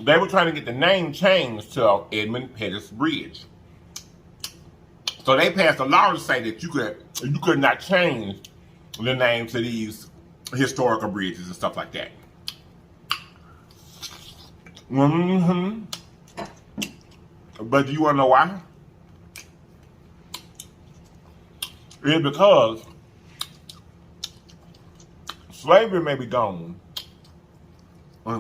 they were trying to get the name changed to Edmund Pettus Bridge. So they passed a law to say that you could not change the name to these historical bridges and stuff like that. But do you want to know why? It's because Slavery may be gone, but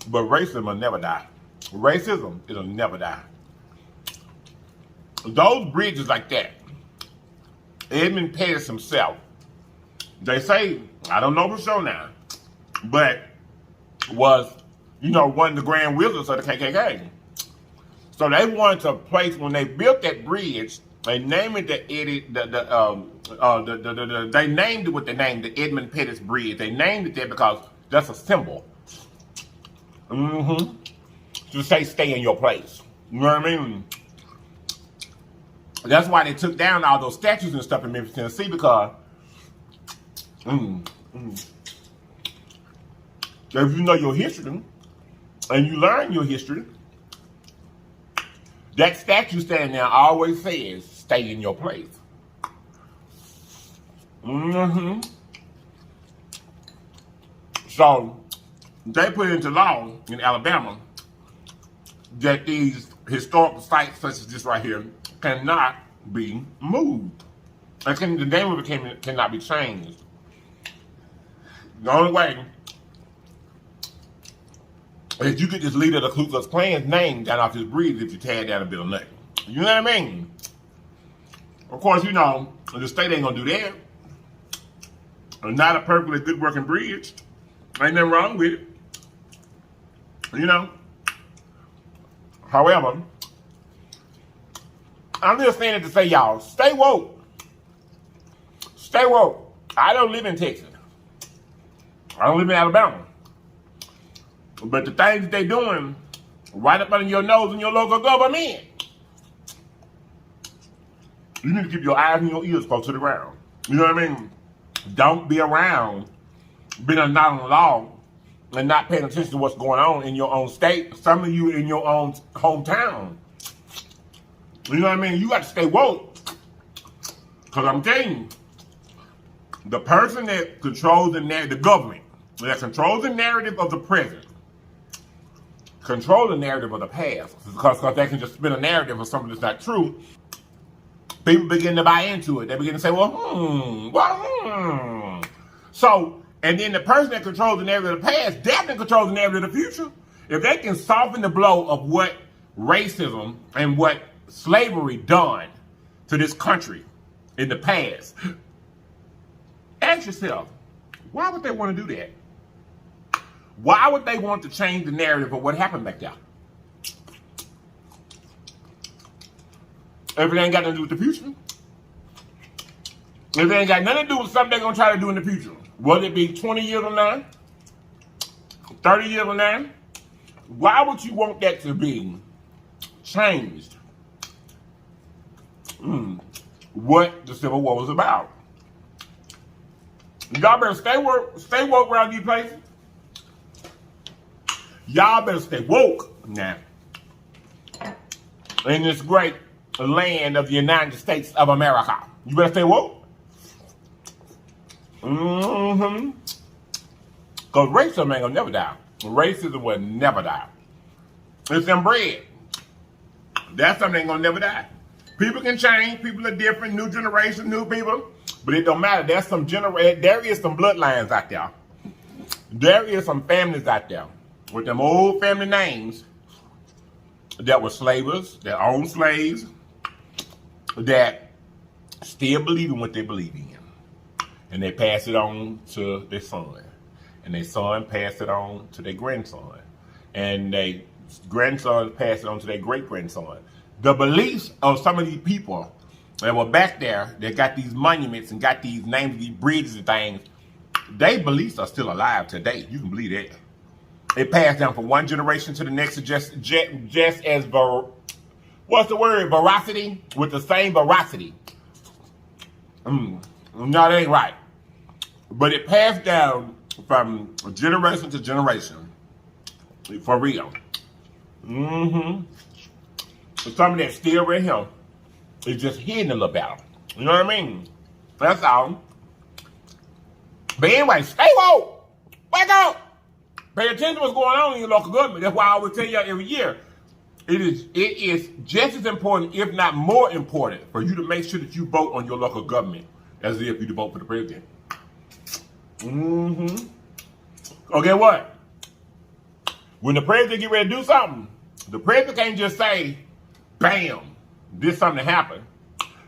racism will never die. Racism, it'll never die. Those bridges like that, Edmund Pettus himself, they say, I don't know for sure now, but was, you know, one of the grand wizards of the KKK. So they wanted to place, when they built that bridge, they named it they named it what they named the Edmund Pettus Bridge. They named it that because that's a symbol. To say stay in your place. You know what I mean? That's why they took down all those statues and stuff in Memphis, Tennessee, because if you know your history and you learn your history, that statue standing there always says, stay in your place. So, they put into law in Alabama that these historical sites such as this right here cannot be moved. The name of it cannot be changed. The only way is you get this leader of the Ku Klux Klan's name down off his bridge if you tear down a bit of nothing. You know what I mean? Of course, you know, the state ain't gonna do that. Not a perfectly good working bridge. Ain't nothing wrong with it. You know? However, I'm just saying it to say, y'all, stay woke. Stay woke. I don't live in Texas. I don't live in Alabama. But the things they doing right up under your nose in your local government, you need to keep your eyes and your ears close to the ground. You know what I mean? Don't be around being not on the law and not paying attention to what's going on in your own state. Some of you in your own hometown. You know what I mean? You got to stay woke. Because I'm telling you, the person that controls the government, that controls the narrative of the present, control the narrative of the past, because they can just spin a narrative of something that's not true. People begin to buy into it. They begin to say, So, and then the person that controls the narrative of the past definitely controls the narrative of the future. If they can soften the blow of what racism and what slavery done to this country in the past, ask yourself, why would they want to do that? Why would they want to change the narrative of what happened back there? If it ain't got nothing to do with the future. If it ain't got nothing to do with something they're going to try to do in the future. Whether it be 20 years from now, 30 years from now. Why would you want that to be changed? What the Civil War was about. Y'all better stay woke around these places. Y'all better stay woke now. In this great land of the United States of America. You better stay woke. Because racism ain't gonna never die. Racism will never die. It's inbred. That's something that ain't gonna never die. People can change. People are different. New generation, new people. But it don't matter. There is some bloodlines out there. There is some families out there with them old family names that were slavers, that owned slaves, that still believe in what they believe in. And they pass it on to their son. And their son passed it on to their grandson. And their grandson passed it on to their great-grandson. The beliefs of some of these people that were back there, that got these monuments and got these names, these bridges and things, their beliefs are still alive today. You can believe that. It passed down from one generation to the next, just as, what's the word, veracity? With the same veracity. No, that ain't right. But it passed down from generation to generation. For real. Some of that still right here is just hidden a little better. You know what I mean? That's all. But anyway, stay woke. Wake up. Pay attention to what's going on in your local government. That's why I always tell y'all every year. It is just as important, if not more important, for you to make sure that you vote on your local government as if you vote for the president. Mm-hmm. Okay, what? When the president get ready to do something, the president can't just say, bam, this something to happen.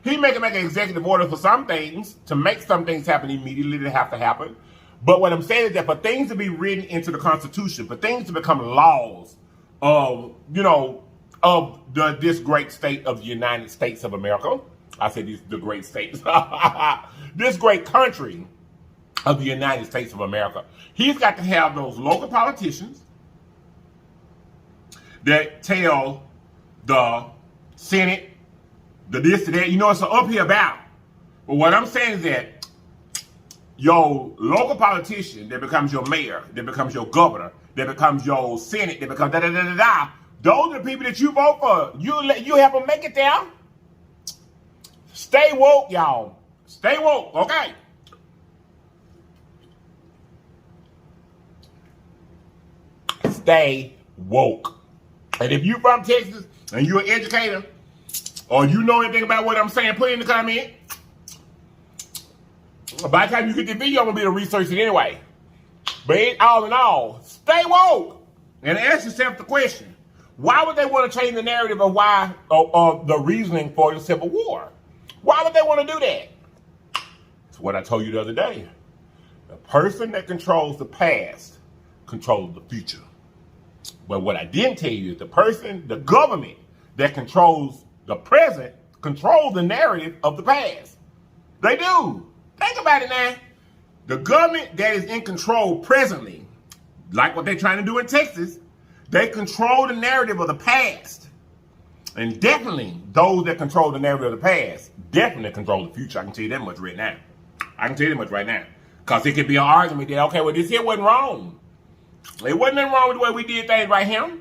He make an executive order for some things to make some things happen immediately that have to happen. But what I'm saying is that for things to be written into the Constitution, for things to become laws of, you know, of this great state of the United States of America, I said the great states, this great country of the United States of America, he's got to have those local politicians that tell the Senate, the this, the that. You know, it's an uphill battle. But what I'm saying is that your local politician that becomes your mayor, that becomes your governor, that becomes your Senate, that becomes da-da-da-da-da, those are the people that you vote for. You help them make it there. Stay woke, y'all. Stay woke, okay? Stay woke. And if you're from Texas and you're an educator, or you know anything about what I'm saying, put it in the comment. By the time you get the video, I'm going to be able to research it anyway. But all in all, stay woke. And ask yourself the question, why would they want to change the narrative of why, or the reasoning for the Civil War? Why would they want to do that? It's what I told you the other day. The person that controls the past controls the future. But what I didn't tell you is the government that controls the present controls the narrative of the past. They do. Think about it now. The government that is in control presently, like what they're trying to do in Texas, they control the narrative of the past. And definitely those that control the narrative of the past definitely control the future. I can tell you that much right now. I can tell you that much right now. Because it could be an argument that, okay, well, this here wasn't wrong. It wasn't nothing wrong with the way we did things right here.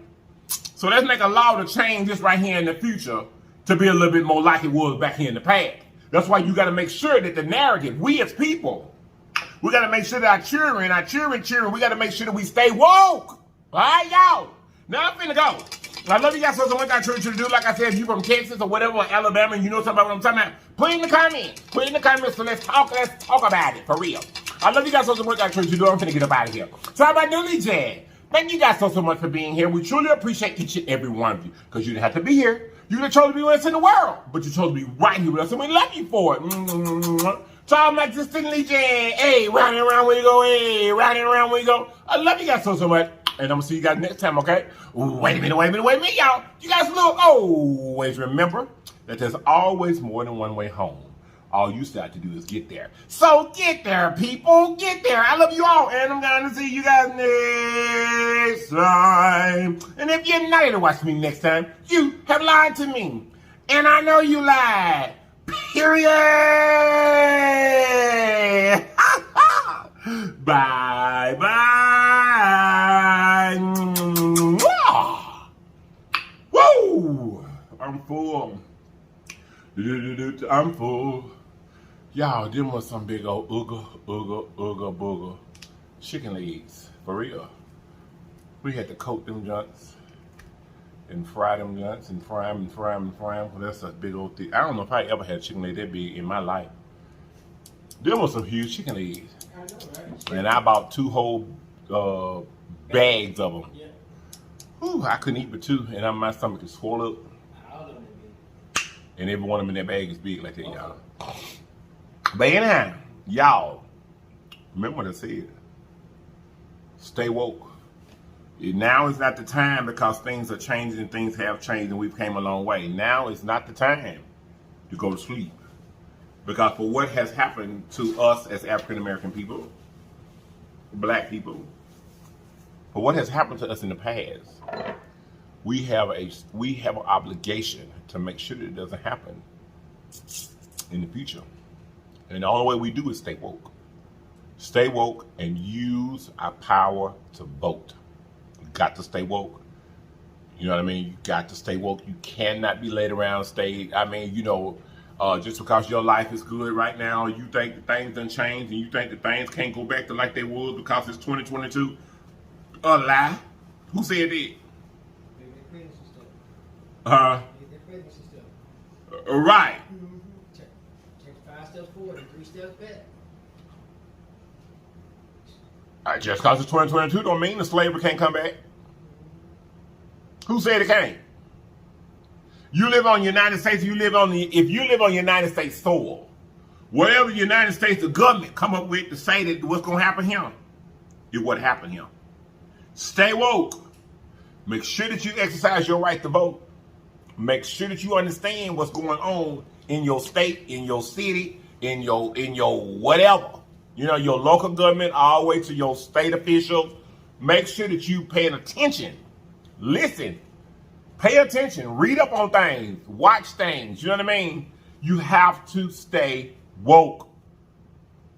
So let's make a law to change this right here in the future to be a little bit more like it was back here in the past. That's why you got to make sure that the narrative, we as people, we got to make sure that our children, we got to make sure that we stay woke. All right, y'all? Now I'm finna go. I love you guys so much. I church you to do. Like I said, if you from Texas or whatever, or Alabama, you know something about what I'm talking about, put it in the comments. Put it in the comments so let's talk about it, for real. I love you guys so much. I church you to do. I'm finna get up out of here. So how about Nene Leakes? Thank you guys so much for being here. We truly appreciate each and every one of you. Because you didn't have to be here. You could have chose to be with us in the world. But you chose to be right here with us. And we love you for it. So I'm like this Nene Leakes. Hey, round and around where you go. Hey, round and around where you go. I love you guys so much. And I'm going to see you guys next time, okay? Wait a minute, y'all. You guys look, always remember that there's always more than one way home. All you still have to do is get there. So get there, people. Get there. I love you all. And I'm going to see you guys next time. And if you're not here to watch me next time, you have lied to me. And I know you lied. Period. Bye-bye. Woo! I'm full. I'm full. Y'all, them was some big old ooga booga chicken legs. For real. We had to coat them junks and fry them junks and fry them. Well, that's a big old thing. I don't know if I ever had a chicken leg that big in my life. Them was some huge chicken legs. I know, right? And I bought 2 whole bags of them. Yeah. Whew, I couldn't eat but 2, and my stomach is swollen up. All of them big. And every one of them in that bag is big like that, y'all. But anyhow, y'all, remember what I said. Stay woke. Now is not the time because things are changing and things have changed and we've came a long way. Now is not the time to go to sleep. Because for what has happened to us as African American people, black people, for what has happened to us in the past, we have an obligation to make sure that it doesn't happen in the future. And the only way we do is stay woke. Stay woke and use our power to vote. You got to stay woke. You know what I mean? You got to stay woke. You cannot be laid around, just because your life is good right now, you think that things done changed and you think that things can't go back to like they was because it's 2022. A lie. Who said that? Right. Check 5 steps forward and 3 steps back. Just because it's 2022 don't mean the slavery can't come back. Who said it can't? You live on United States, if you live on United States soil, whatever the United States, the government come up with to say that what's going to happen here, is what happened here. Stay woke. Make sure that you exercise your right to vote. Make sure that you understand what's going on in your state, in your city, in your whatever. You know, your local government, all the way to your state officials. Make sure that you paying attention. Listen. Pay attention. Read up on things. Watch things. You know what I mean? You have to stay woke.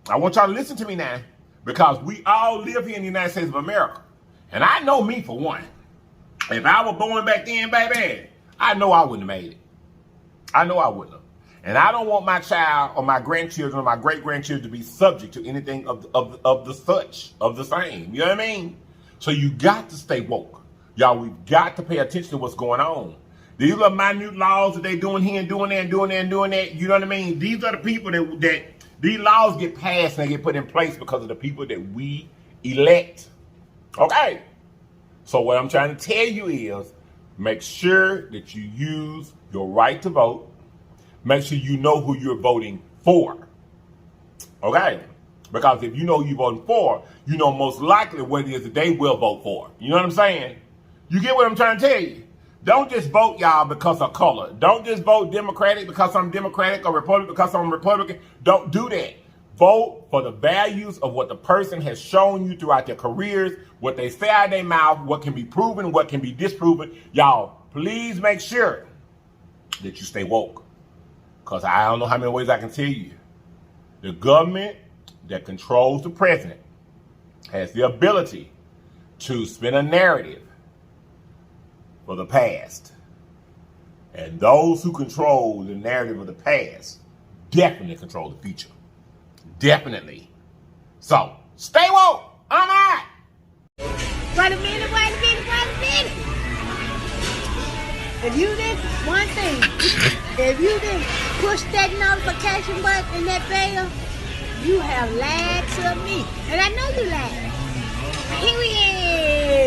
I want y'all to listen to me now, because we all live here in the United States of America. And I know me for one. If I were born back then, baby, I know I wouldn't have made it. I know I wouldn't have. And I don't want my child or my grandchildren or my great-grandchildren to be subject to anything of the same. You know what I mean? So you got to stay woke. Y'all, we've got to pay attention to what's going on. These are minute laws that they doing here and doing that and doing that and doing that. You know what I mean? These are the people that these laws get passed and they get put in place because of the people that we elect. Okay? So what I'm trying to tell you is, make sure that you use your right to vote. Make sure you know who you're voting for. Okay? Because if you know who you're voting for, you know most likely what it is that they will vote for. You know what I'm saying? You get what I'm trying to tell you? Don't just vote, y'all, because of color. Don't just vote Democratic because I'm Democratic or Republican because I'm Republican. Don't do that. Vote for the values of what the person has shown you throughout their careers, what they say out of their mouth, what can be proven, what can be disproven. Y'all, please make sure that you stay woke. Because I don't know how many ways I can tell you. The government that controls the president has the ability to spin a narrative for the past. And those who control the narrative of the past definitely control the future. Definitely. So, stay woke. I'm out. Wait a minute. If you didn't, one thing, if you didn't push that notification button in that bell, you have lied to me. And I know you lied. Period.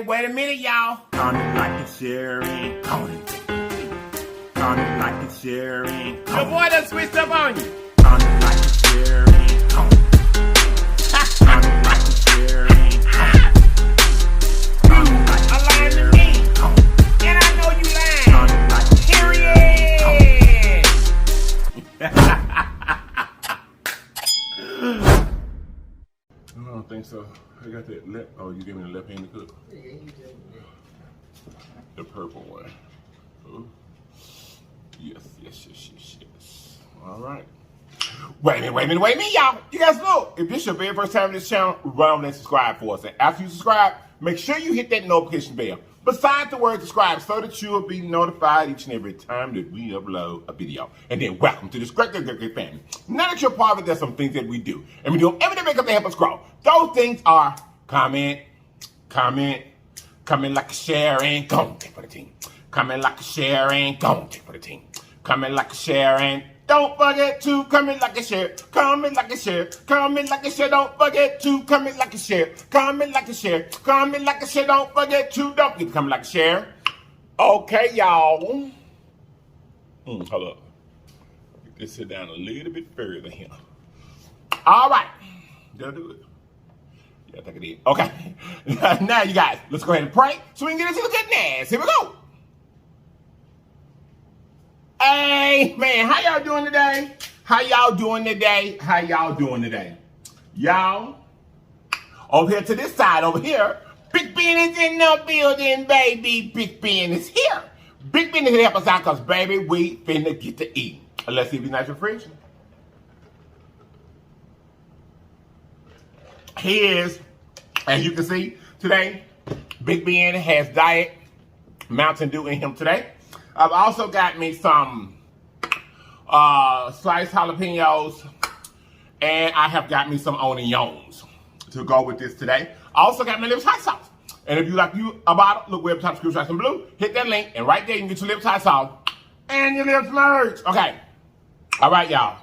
Wait a minute, y'all. Comment, like, and share, and comment. Comment, like, and share, and The boy done switched up on you. comment, like, and share, and comment. Comment, like, and share, and comment, like, and Lying to share, me. and comment. And I know you lying. Comment, like, and share, and Period. I don't think so. I got that left. Oh, you gave me the left hand to cook? The purple one. Ooh. Yes. All right. Wait a minute, y'all. You guys know, if this is your very first time on this channel, run over and subscribe for us. And after you subscribe, make sure you hit that notification bell beside the word subscribe so that you will be notified each and every time that we upload a video. And then welcome to this great family. Now that you're part of it, there's some things that we do. And we do every day to help us grow. Those things are comment like a share and go take for the team. Comment like a share and go take for the team. Comment like a share and don't forget to comment like a share. Comment like a share. Comment like a share. Don't forget to comment like a share. Comment like a share. Comment like a share. Don't forget to comment like a share. Okay, y'all. Hold up. Get this sit down a little bit further here. All right. Did I do it? Yeah, I think I did. Okay. Now, you guys, let's go ahead and pray so we can get into the goodness. Here we go. Hey, man, how y'all doing today? Y'all, over here to this side, over here, Big Ben is in the building, baby. Big Ben is here. Big Ben is here to help us out because, baby, we finna get to eat. Let's see if he's nice and fresh. He is, as you can see, today, Big Ben has Diet Mountain Dew in him today. I've also got me some sliced jalapenos, and I have got me some onions to go with this today. Also got my lips hot sauce. And if you like a bottle, look where the top screen some blue, hit that link, and right there you can get your lips hot sauce and your lips merged. Okay. All right, y'all.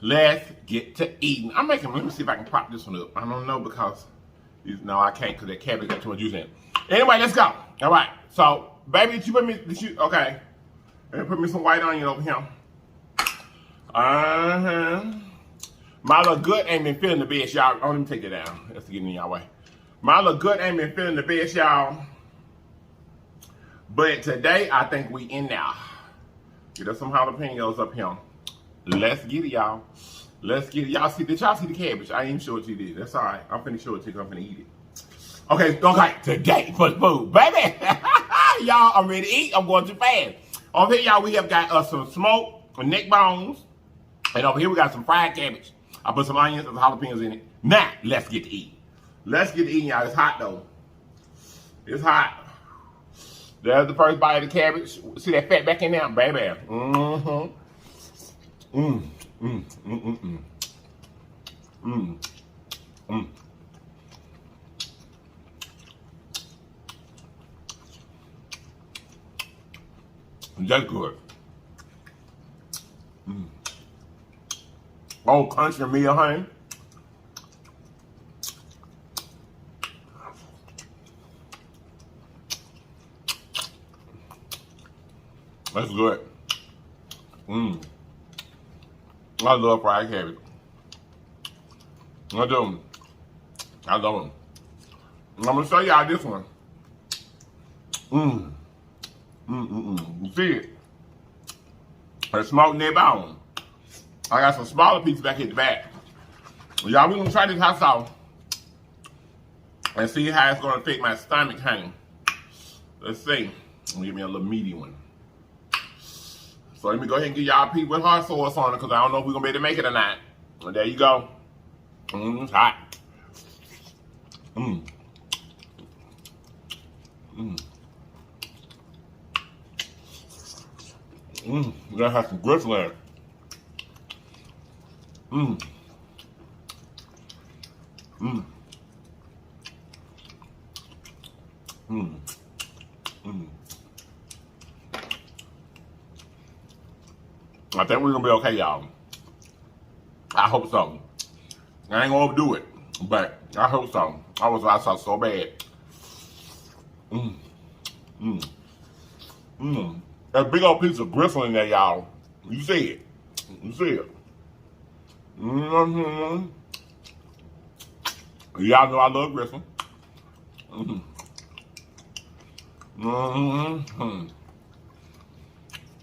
Let's get to eating. I'm making, let me see if I can prop this one up. I don't know because, no, I can't because that cabbage got too much juice in it. Anyway, let's go. All right. So, baby, did you put me, okay. And put me some white onion over here. My little good ain't been feeling the best, y'all. Oh, let me take that down. That's getting in y'all way. My little good ain't been feeling the best, y'all. But today, I think we in now. Get us some jalapenos up here. Let's get it, y'all. Let's get it. Y'all see, did y'all see the cabbage? I ain't even sure what you did. That's all right. I'm finna show it to you. I'm finna eat it. Okay, today for the food, baby. Y'all, I'm ready to eat. I'm going too fast. Over here, y'all, we have got some smoked neck bones. And over here, we got some fried cabbage. I put some onions and some jalapenos in it. Now, let's get to eating. Let's get to eating, y'all. It's hot, though. It's hot. There's the first bite of the cabbage. See that fat back in there? Baby. Mm-hmm. Mmm. Mmm. Mmm. Mmm. Mmm. Mmm. That's good. Mm. Oh, country meal, honey. That's good. Mmm. I love fried cabbage. I do. I love them. I'm gonna show y'all this one. Mmm. You see it? A smoked neck bone. I got some smaller pieces back at the back. Y'all, we're gonna try this hot sauce and see how it's gonna affect my stomach, honey. Let's see. I'm gonna give me a little meaty one. So let me go ahead and give y'all a piece with hot sauce on it because I don't know if we're gonna be able to make it or not. Well, there you go. It's hot. Mmm. Mmm. Mmm, that has some gristle in it. Mmm. Mmm. Mmm. Mmm. I think we're gonna be okay, y'all. I hope so. I ain't gonna overdo it, but I hope so. I saw so bad. Mmm. Mmm. Mmm. That big old piece of gristle in there, y'all. You see it. You see it. Mm-hmm. Y'all know I love gristle. Mm-hmm. Mm-hmm.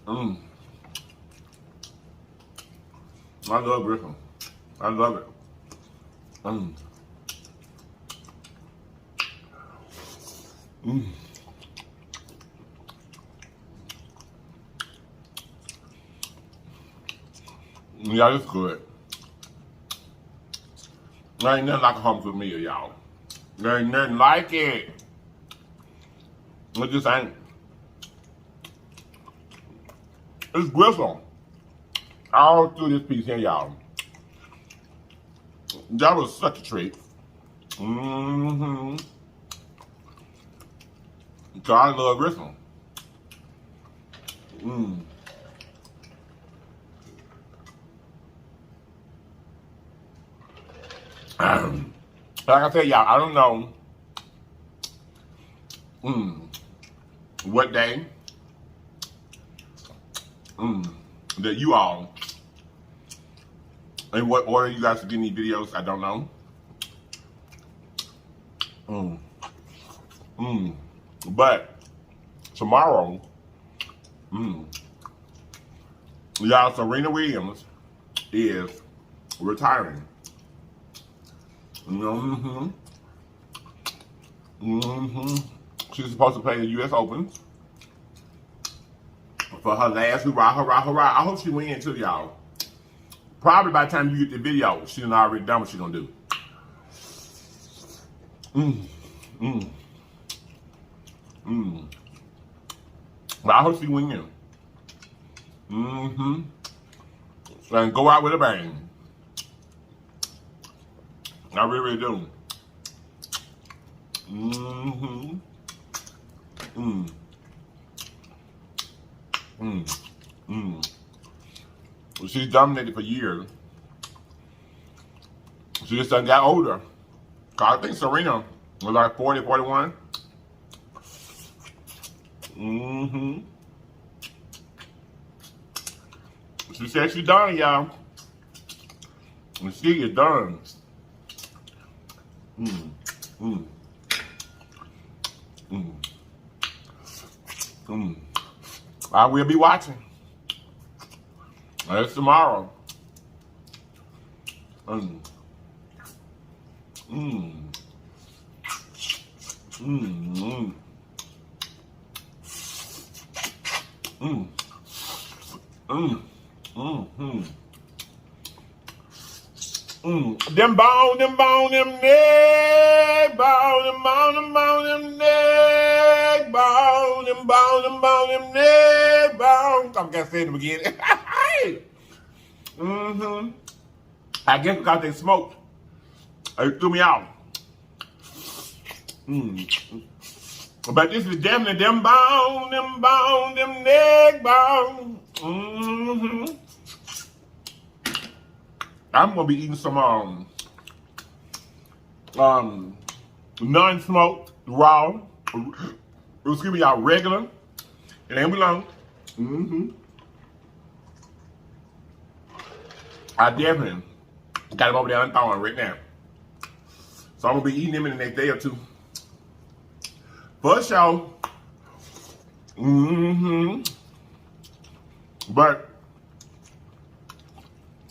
Mm. I love gristle. I love it. Mm. Mm. Yeah, it's good. There ain't nothing like a home cooked meal, y'all. There ain't nothing like it. It just ain't. It's gristle. All through this piece here, y'all. That was such a treat. Mm-hmm. So I love gristle. Mmm. Like I said, y'all, I don't know what day that you all, in what order you guys are getting these videos, I don't know. But tomorrow, y'all, Serena Williams is retiring. She's supposed to play the U.S. Open for her last hurrah, hurrah, hurrah. I hope she wins too, y'all. Probably by the time you get the video, she's already done what she's gonna do. But I hope she wins. And go out with a bang. I really, really do. Mm-hmm. Mm. Mm. Mm. She's dominated for years. She just done got older. I think Serena was like 40, 41. Mm-hmm. She said she's done, y'all. And she is done. Mm. Mm. Mm. Mm. I will be watching. That's tomorrow. Mm. Mm. Mm. Mm. Mm. Mm. Mm. Mm. Them bone, them neck bone, them neck bone, them neck bone. I'm gonna say them again. Mm-hmm. I guess because they smoked, it threw me out. Mm. But this is definitely them bone, them neck bone. Mm-hmm. I'm gonna be eating some non-smoked raw. Excuse me, y'all, regular. It ain't belong. Mm-hmm. I definitely got them over there unthawing right now. So I'm gonna be eating them in the next day or two. For sure. Mm-hmm. But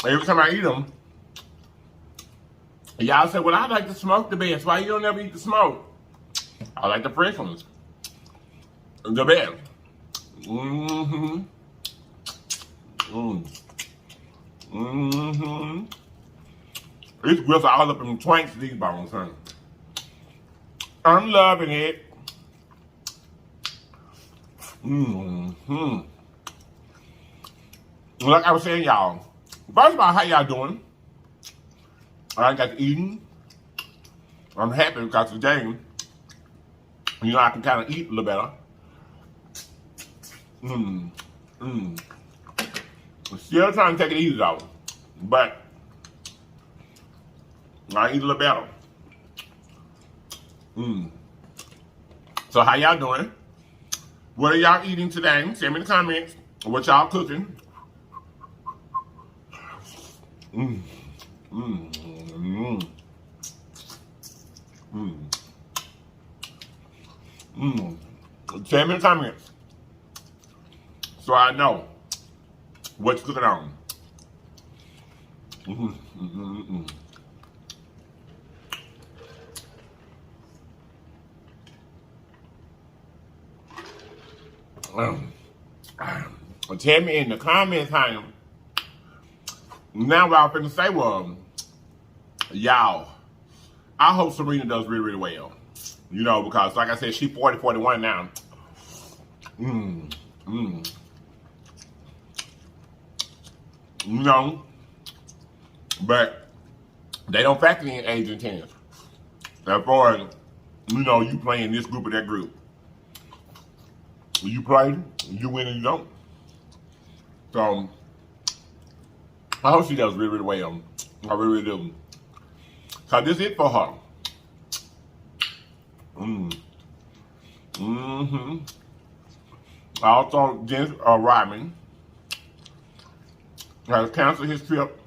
every time I eat them, y'all say, well, I like the smoke the best. Why you don't ever eat the smoke? I like the fresh ones. The best. Mm-hmm. Mm. Mm-hmm. These grills are all up in twanks, these bones, huh? I'm loving it. Mm-hmm. Like I was saying, y'all, first of all, how y'all doing? I got to eating. I'm happy because today, you know, I can kind of eat a little better. Still trying to take it easy though, but I eat a little better. So how y'all doing? What are y'all eating today? Send me in the comments what y'all cooking. Send me in the comments so I know what you're cooking on. Tell me in the comments, honey. Now what I'm finna say was, y'all, I hope Serena does really, really well. You know, because like I said, she's 40, 41 now. You know, but they don't factor in age and tennis. As far as, you know, you play in this group or that group. You play, you win and you don't. So, I hope she does really, really well. I really, really do. So this is it for her. Also, James Ryman has canceled his trip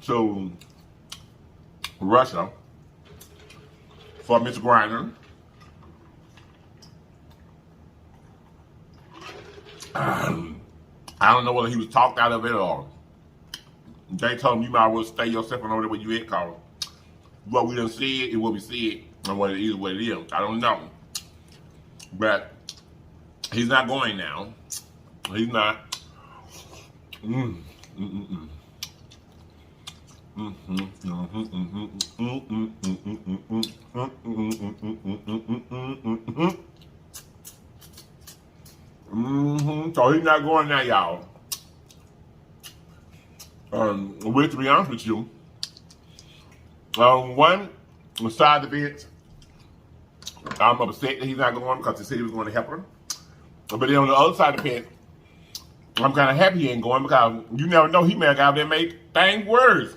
to Russia for Miss Griner. I don't know whether he was talked out of it or they told him you might as well stay yourself on over there where you at, cause what we done said is what we said, and what it is what it is. I don't know. But he's not going now. He's not. So he's not going now, y'all. Which, to be honest with you, one side of the fence, I'm upset that he's not going because he said he was going to help her. But then on the other side of the fence, I'm kind of happy he ain't going because you never know, he may have got there and made things worse.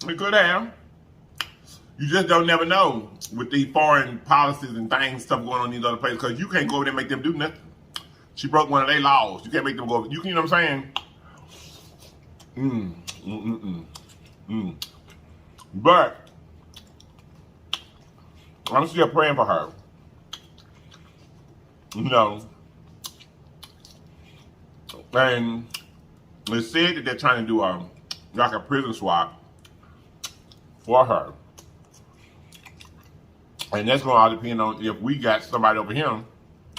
He could have. You just don't never know with these foreign policies and things, stuff going on in these other places, because you can't go over there and make them do nothing. She broke one of their laws. You can't make them go over. You know what I'm saying? But I'm still praying for her. You know. And it's said that they're trying to do like a prison swap for her. And that's going to all depend on if we got somebody over here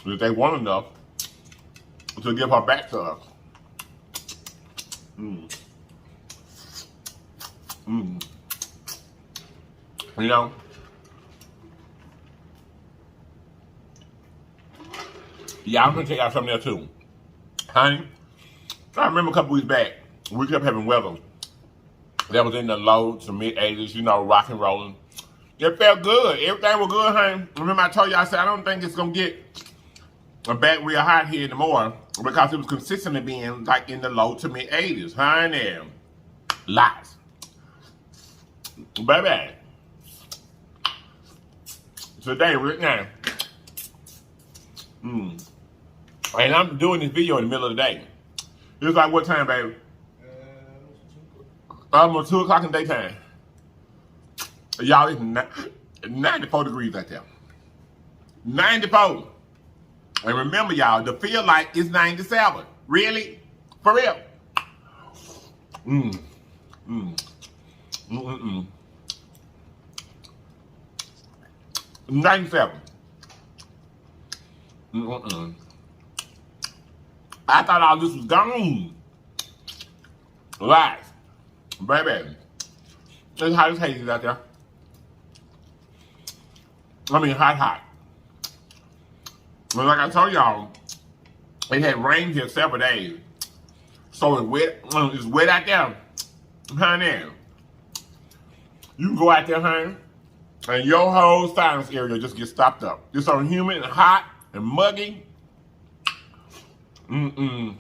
that they want enough to give her back to us. You know? Yeah, I'm going to take out something there too. Honey, I remember a couple weeks back, we kept having weather that was in the low to mid-80s, you know, rock and rolling. It felt good. Everything was good, honey. Remember I told you, I said, I don't think it's going to get back real hot here anymore because it was consistently being like in the low to mid-80s. Honey, lots. Baby. Today, right now. And I'm doing this video in the middle of the day. It's like what time, baby? Almost 2 o'clock in the daytime. Y'all, it's 94 degrees out there. 94. And remember, y'all, the feel like it's 97. Really? For real? 97. I thought all this was gone. Lies. Baby. It's hot as Hades out there. I mean, hot. But like I told y'all, it had rained here several days. So it's wet. It's wet out there. Honey. You can go out there, honey, and your whole sinus area just gets stopped up. It's so humid and hot and muggy. And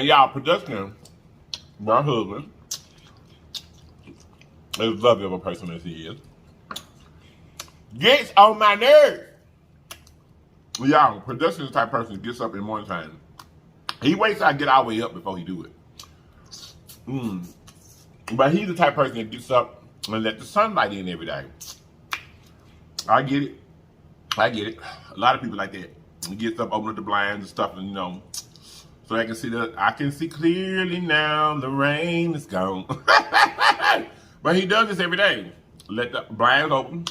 y'all, production, my husband, as lovely of a person as he is, gets on my nerves. Y'all, production is the type of person that gets up in the morning time. He waits till I get all the way up before he do it. But he's the type of person that gets up and let the sunlight in every day. I get it. A lot of people like that. He gets up, open up the blinds and stuff, and you know, so I can see I can see clearly now the rain is gone. But he does this every day. Let the blinds open.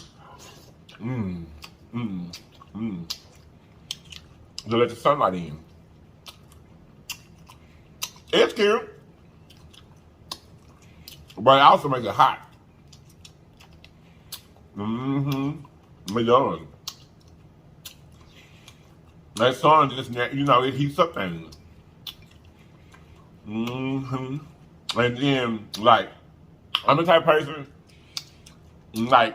To let the sunlight in. It's cute. But it also makes it hot. It does. That sun just, you know, it heats up things. And then, like, I'm the type of person, like,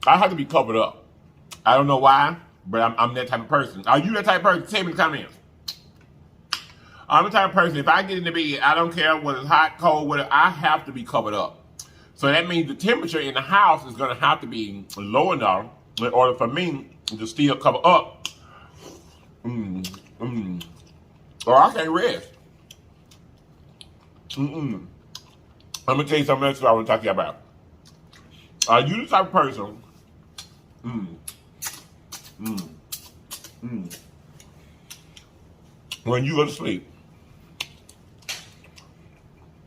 I have to be covered up. I don't know why, but I'm that type of person. Are you that type of person? Tell me in the comments. I'm the type of person, if I get in the bed, I don't care whether it's hot, cold, whether I have to be covered up. So that means the temperature in the house is going to have to be low enough in order for me to still cover up. Or I can't rest. I'm going to tell you something else that I want to talk to you about. Are you the type of person when you go to sleep,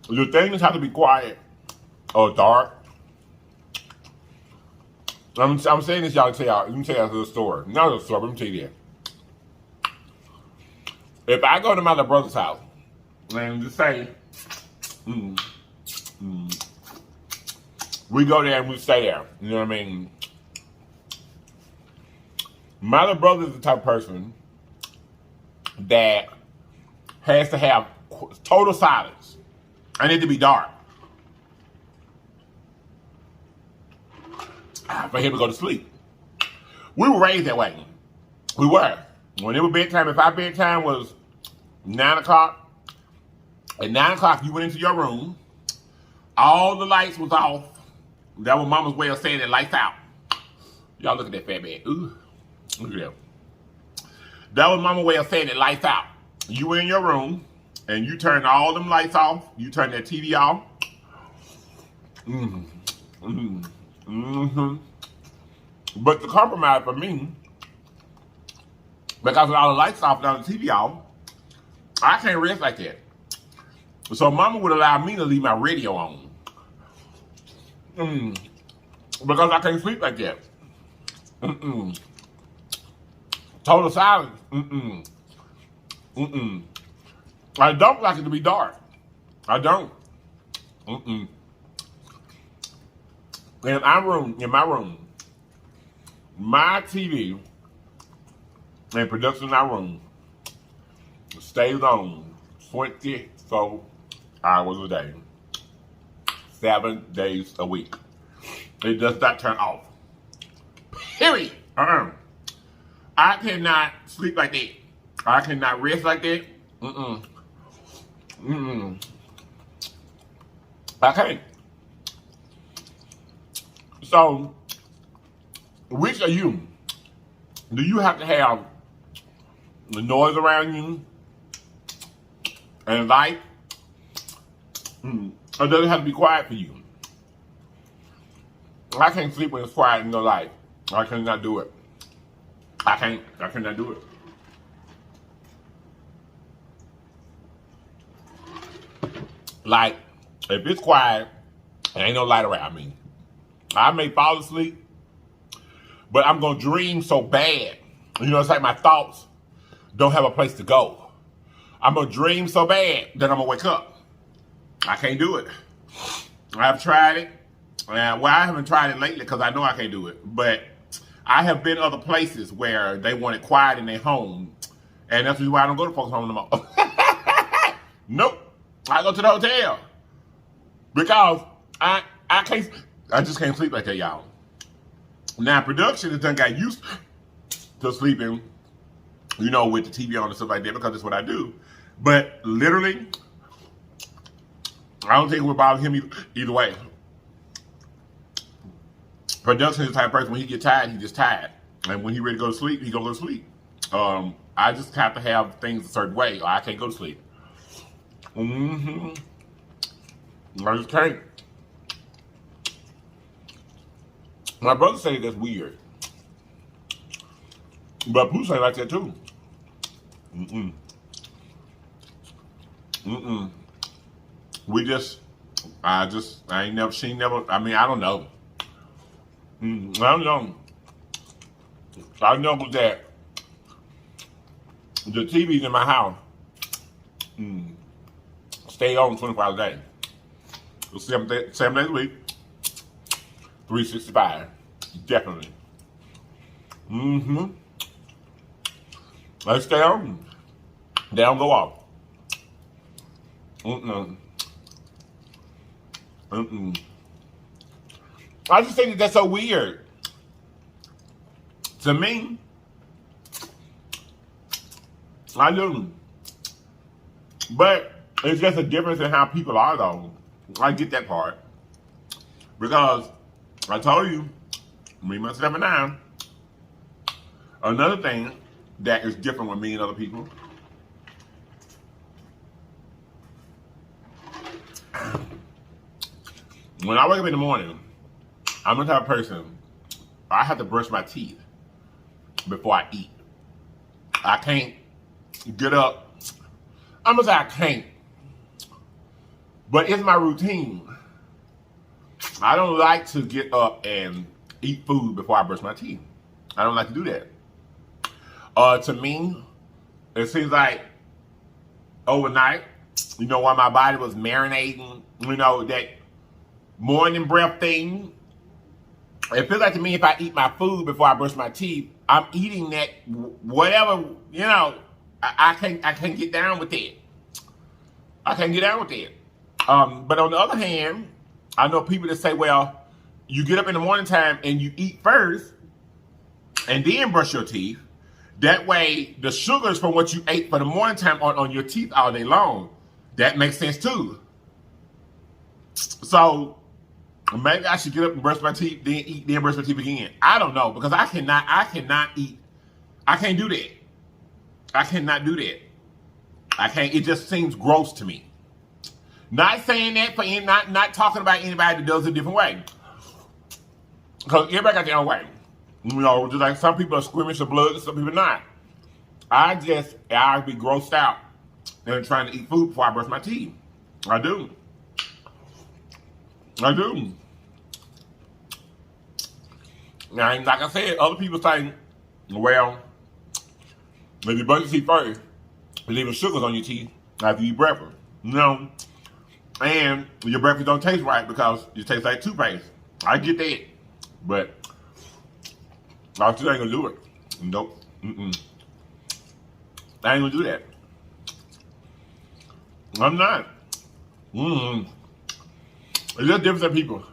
the things have to be quiet or dark? I'm saying this, y'all, to tell y'all. Let me tell y'all a little story. Not a story, but let me tell you that. If I go to my little brother's house and just say, we go there and we stay there, you know what I mean? My little brother is the type of person that has to have total silence. I need to be dark. for him to go to sleep. We were raised that way. We were. When it was bedtime, if our bedtime was 9 o'clock, at 9 o'clock you went into your room, all the lights was off. That was mama's way of saying that lights out. Y'all look at that fat man. Ooh, look at that. That was mama's way of saying that lights out. You were in your room, and you turned all them lights off. You turned that TV off. But the compromise for me, because with all the lights off and all the TV off, I can't rest like that. So mama would allow me to leave my radio on. Because I can't sleep like that. Total silence. I don't like it to be dark. I don't. In my room, my TV and production in our room stays on 24 hours a day, 7 days a week. It does not turn off. Period. I cannot sleep like that. I cannot rest like that. I can't. So, which are you? Do you have to have the noise around you and light? Or does it have to be quiet for you? I can't sleep when it's quiet and no light. I cannot do it. I cannot do it. Like, if it's quiet and ain't no light around me, I may fall asleep, but I'm gonna dream so bad. You know, it's like my thoughts don't have a place to go. I'm gonna dream so bad that I'm gonna wake up. I can't do it. I've tried it. Well, I haven't tried it lately because I know I can't do it. But I have been other places where they want it quiet in their home. And that's why I don't go to folks' home no more. Nope. I go to the hotel. Because I just can't sleep like that, y'all. Now, production has done got used to sleeping, you know, with the TV on and stuff like that because that's what I do. But literally, I don't think it would bother him either way. Production is the type of person, when he get tired, he just tired. And when he ready to go to sleep, he gonna go to sleep. I just have to have things a certain way or I can't go to sleep. I just can't. My brother said that's weird. But Pooh say like that too. I ain't never, she never, I mean, I don't know. I don't know. I know that the TVs in my house stay on 24 hours a day. 7 days a week, 365, definitely. They stay on. They don't go off. I just think that's so weird. To me, I do. But it's just a difference in how people are, though. I get that part. Because I told you, me, myself, and I, another thing that is different with me and other people, when I wake up in the morning, I'm the type of person, I have to brush my teeth before I eat. I can't get up. I'm gonna say I can't. But it's my routine. I don't like to get up and eat food before I brush my teeth. I don't like to do that. To me, it seems like overnight, you know, while my body was marinating, you know, that morning breath thing, it feels like to me if I eat my food before I brush my teeth, I'm eating that whatever, you know, I can't get down with that. I can't get down with that. But on the other hand, I know people that say, well, you get up in the morning time and you eat first and then brush your teeth. That way, the sugars from what you ate for the morning time are on your teeth all day long. That makes sense too. So maybe I should get up and brush my teeth, then eat, then brush my teeth again. I don't know, because I cannot eat. I can't do that. I cannot do that. I can't. It just seems gross to me. Not saying that for not talking about anybody that does it a different way. Because everybody got their own way. You know, just like some people are squeamish of blood and some people not. I'd be grossed out and trying to eat food before I brush my teeth. I do. Now, like I said, other people say, well, if you brush your teeth first, you're leaving sugars on your teeth after you eat breakfast. You know? And your breakfast don't taste right because it tastes like toothpaste. I get that. But I still ain't gonna do it. Nope. I ain't gonna do that. I'm not. It's just different than people.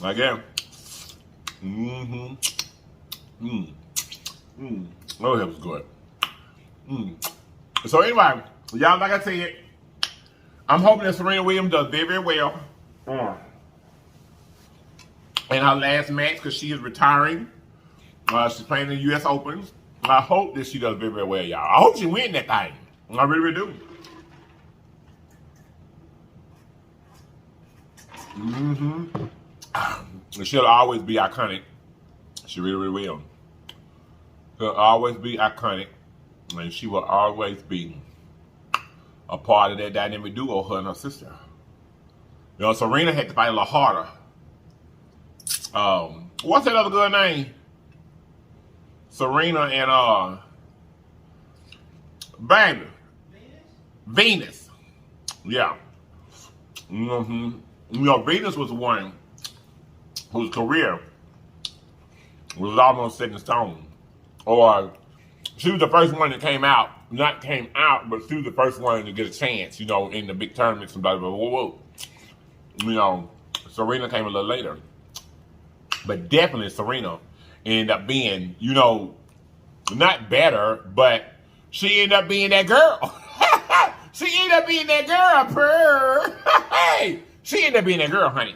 Like that. Oh, that was good. So anyway, y'all, like I said, I'm hoping that Serena Williams does very, very well in her last match because she is retiring. She's playing in the U.S. Opens. I hope that she does very, very well, y'all. I hope she wins that thing. I really, really do. She'll always be iconic. She really, really will. She'll always be iconic. And she will always be a part of that dynamic duo, her and her sister. You know, Serena had to fight a little harder. What's that other girl name? Serena and baby. Venus. Yeah. You know, Venus was the one whose career was almost set in stone. Or she was the first one that came out. Not came out, but she was the first one to get a chance, you know, in the big tournaments and blah, blah, blah, blah. You know, Serena came a little later. But definitely Serena ended up being, you know, not better, but she ended up being that girl. She ended up being that girl, hey, she ended up being that girl, honey.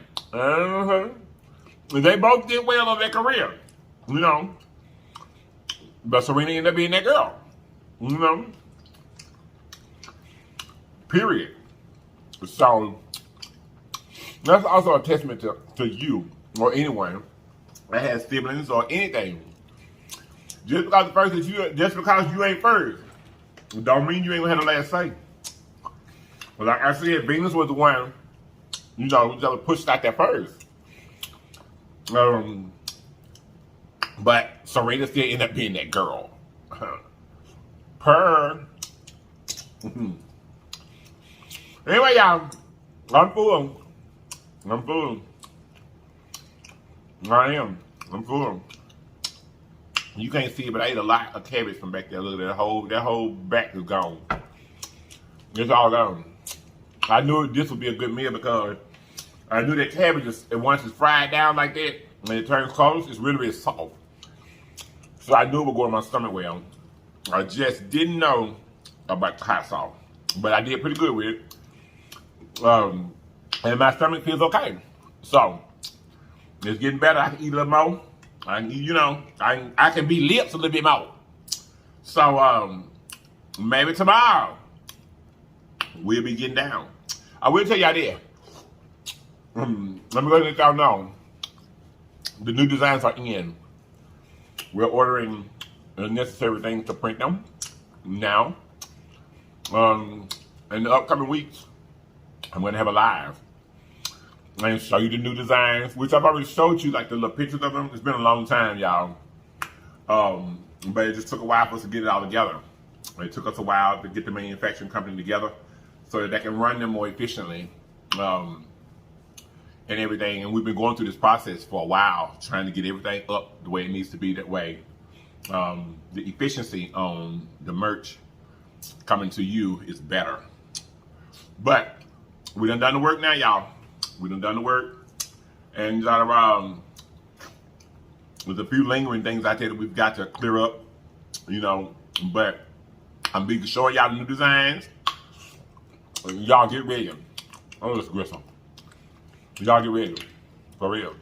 They both did well in their career, you know. But Serena ended up being that girl, you know. Period. So that's also a testament to you or anyone that has siblings or anything. Just because you ain't first, don't mean you ain't gonna have the last say. But like I said, Venus was the one, you know, that pushed out there first. But Serena still ended up being that girl. Anyway, y'all, I'm full. I am. I'm full. You can't see it, but I ate a lot of cabbage from back there. Look at that whole back is gone. It's all gone. I knew this would be a good meal because I knew that cabbage, once it's fried down like that, when it turns cold, it's really, really soft. So I knew it would go in my stomach well. I just didn't know about the hot sauce. But I did pretty good with it. And my stomach feels okay. So, it's getting better. I can eat a little more. I can, you know, I can be lips a little bit more. So, maybe tomorrow, we'll be getting down. I will tell y'all this. Let me go ahead and let y'all know. The new designs are in. We're ordering the necessary things to print them now. In the upcoming weeks, I'm going to have a live and show you the new designs, which I've already showed you, like the little pictures of them. It's been a long time, y'all. But it just took a while for us to get it all together. It took us a while to get the manufacturing company together so that they can run them more efficiently and everything. And we've been going through this process for a while, trying to get everything up the way it needs to be. That way, the efficiency on the merch coming to you is better. But we done the work now, y'all. We done the work. And there's a few lingering things out there that we've got to clear up, you know. But I'm be showing y'all the new designs. Y'all get ready. Oh, it's grissom. Y'all get ready. For real.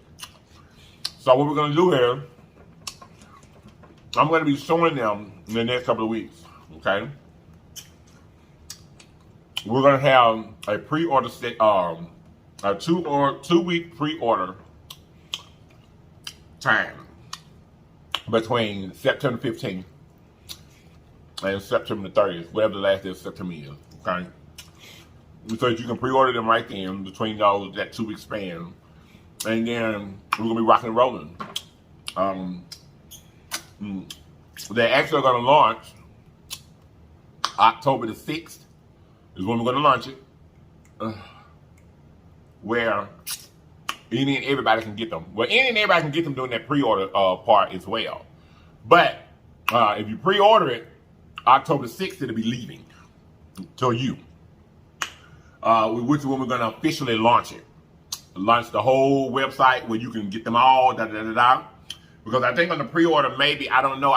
So what we're gonna do here, I'm gonna be showing them in the next couple of weeks. Okay. We're gonna have a pre-order set, a 2 week pre-order time between September 15th and September the 30th, whatever the last day of September is. Okay. So that you can pre-order them right then between that 2 week span, and then we're gonna be rocking and rolling. They're actually gonna launch October the 6th is when we're gonna launch it, where any and everybody can get them. Well, any and everybody can get them during that pre-order part as well. But if you pre-order it October 6th, it'll be leaving to you. Which is when we're going to officially launch it. Launch the whole website where you can get them all, Because I think on the pre-order, maybe, I don't know,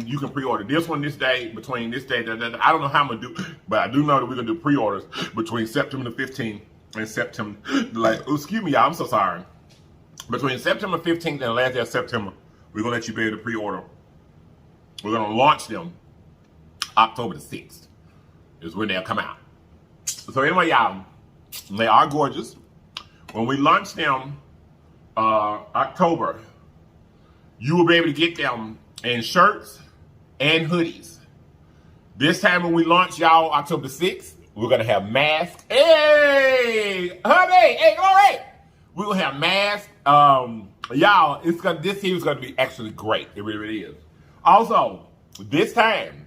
you can pre-order this one this day, between this day, I don't know how I'm going to do, but I do know that we're going to do pre-orders between September the 15th and September, excuse me, y'all, I'm so sorry. Between September 15th and the last day of September, we're going to let you be able to pre-order. We're going to launch them October the 6th is when they'll come out. So anyway, y'all, they are gorgeous. When we launch them October, you will be able to get them in shirts and hoodies. This time when we launch, y'all, October 6th, we're going to have masks. Hey, hubby, hey, all right. We're going to have masks. Y'all, this year is going to be actually great. It really, really is. Also, this time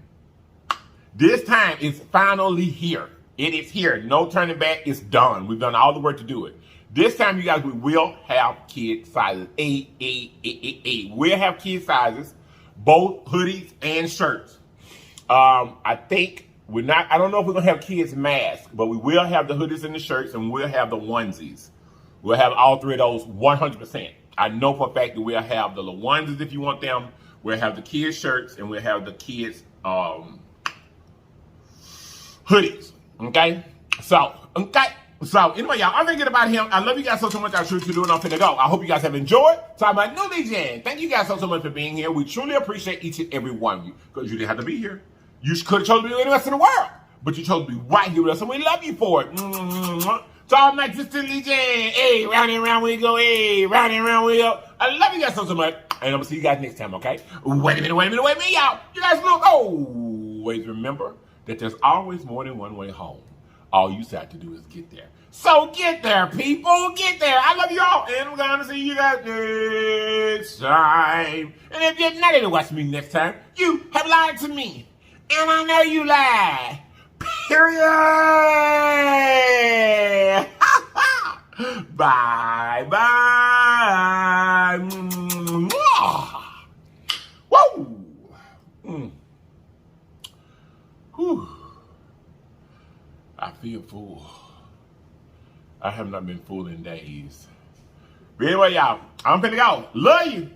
is finally here. It is here. No turning back. It's done. We've done all the work to do it. This time, you guys, we will have kid sizes. We'll have kid sizes, both hoodies and shirts. I think I don't know if we're going to have kids masks, but we will have the hoodies and the shirts, and we'll have the onesies. We'll have all three of those 100%. I know for a fact that we'll have the little onesies if you want them. We'll have the kids shirts, and we'll have the kids hoodies. Okay? So anyway, y'all, I'm thinking about him. I love you guys so much. I truly do, and I'm finna go. I hope you guys have enjoyed. Talking about New Legend. Thank you guys so much for being here. We truly appreciate each and every one of you, because you didn't have to be here. You could have chosen to be anywhere else in the world, but you chose to be right here with us, and we love you for it. Talking about Sister Legend. Hey, round and round we go. Hey, round and round we go. I love you guys so much, and I'm gonna see you guys next time, okay? Wait a minute, y'all. You guys look. Always remember that there's always more than one way home. All you have to do is get there. So get there, people. Get there. I love you all. And I'm going to see you guys next time. And if you're not able to watch me next time, you have lied to me. And I know you lied. Period. Bye. Woo. Whew. I feel full. I have not been full in days. But anyway, y'all, I'm finna go. Love you.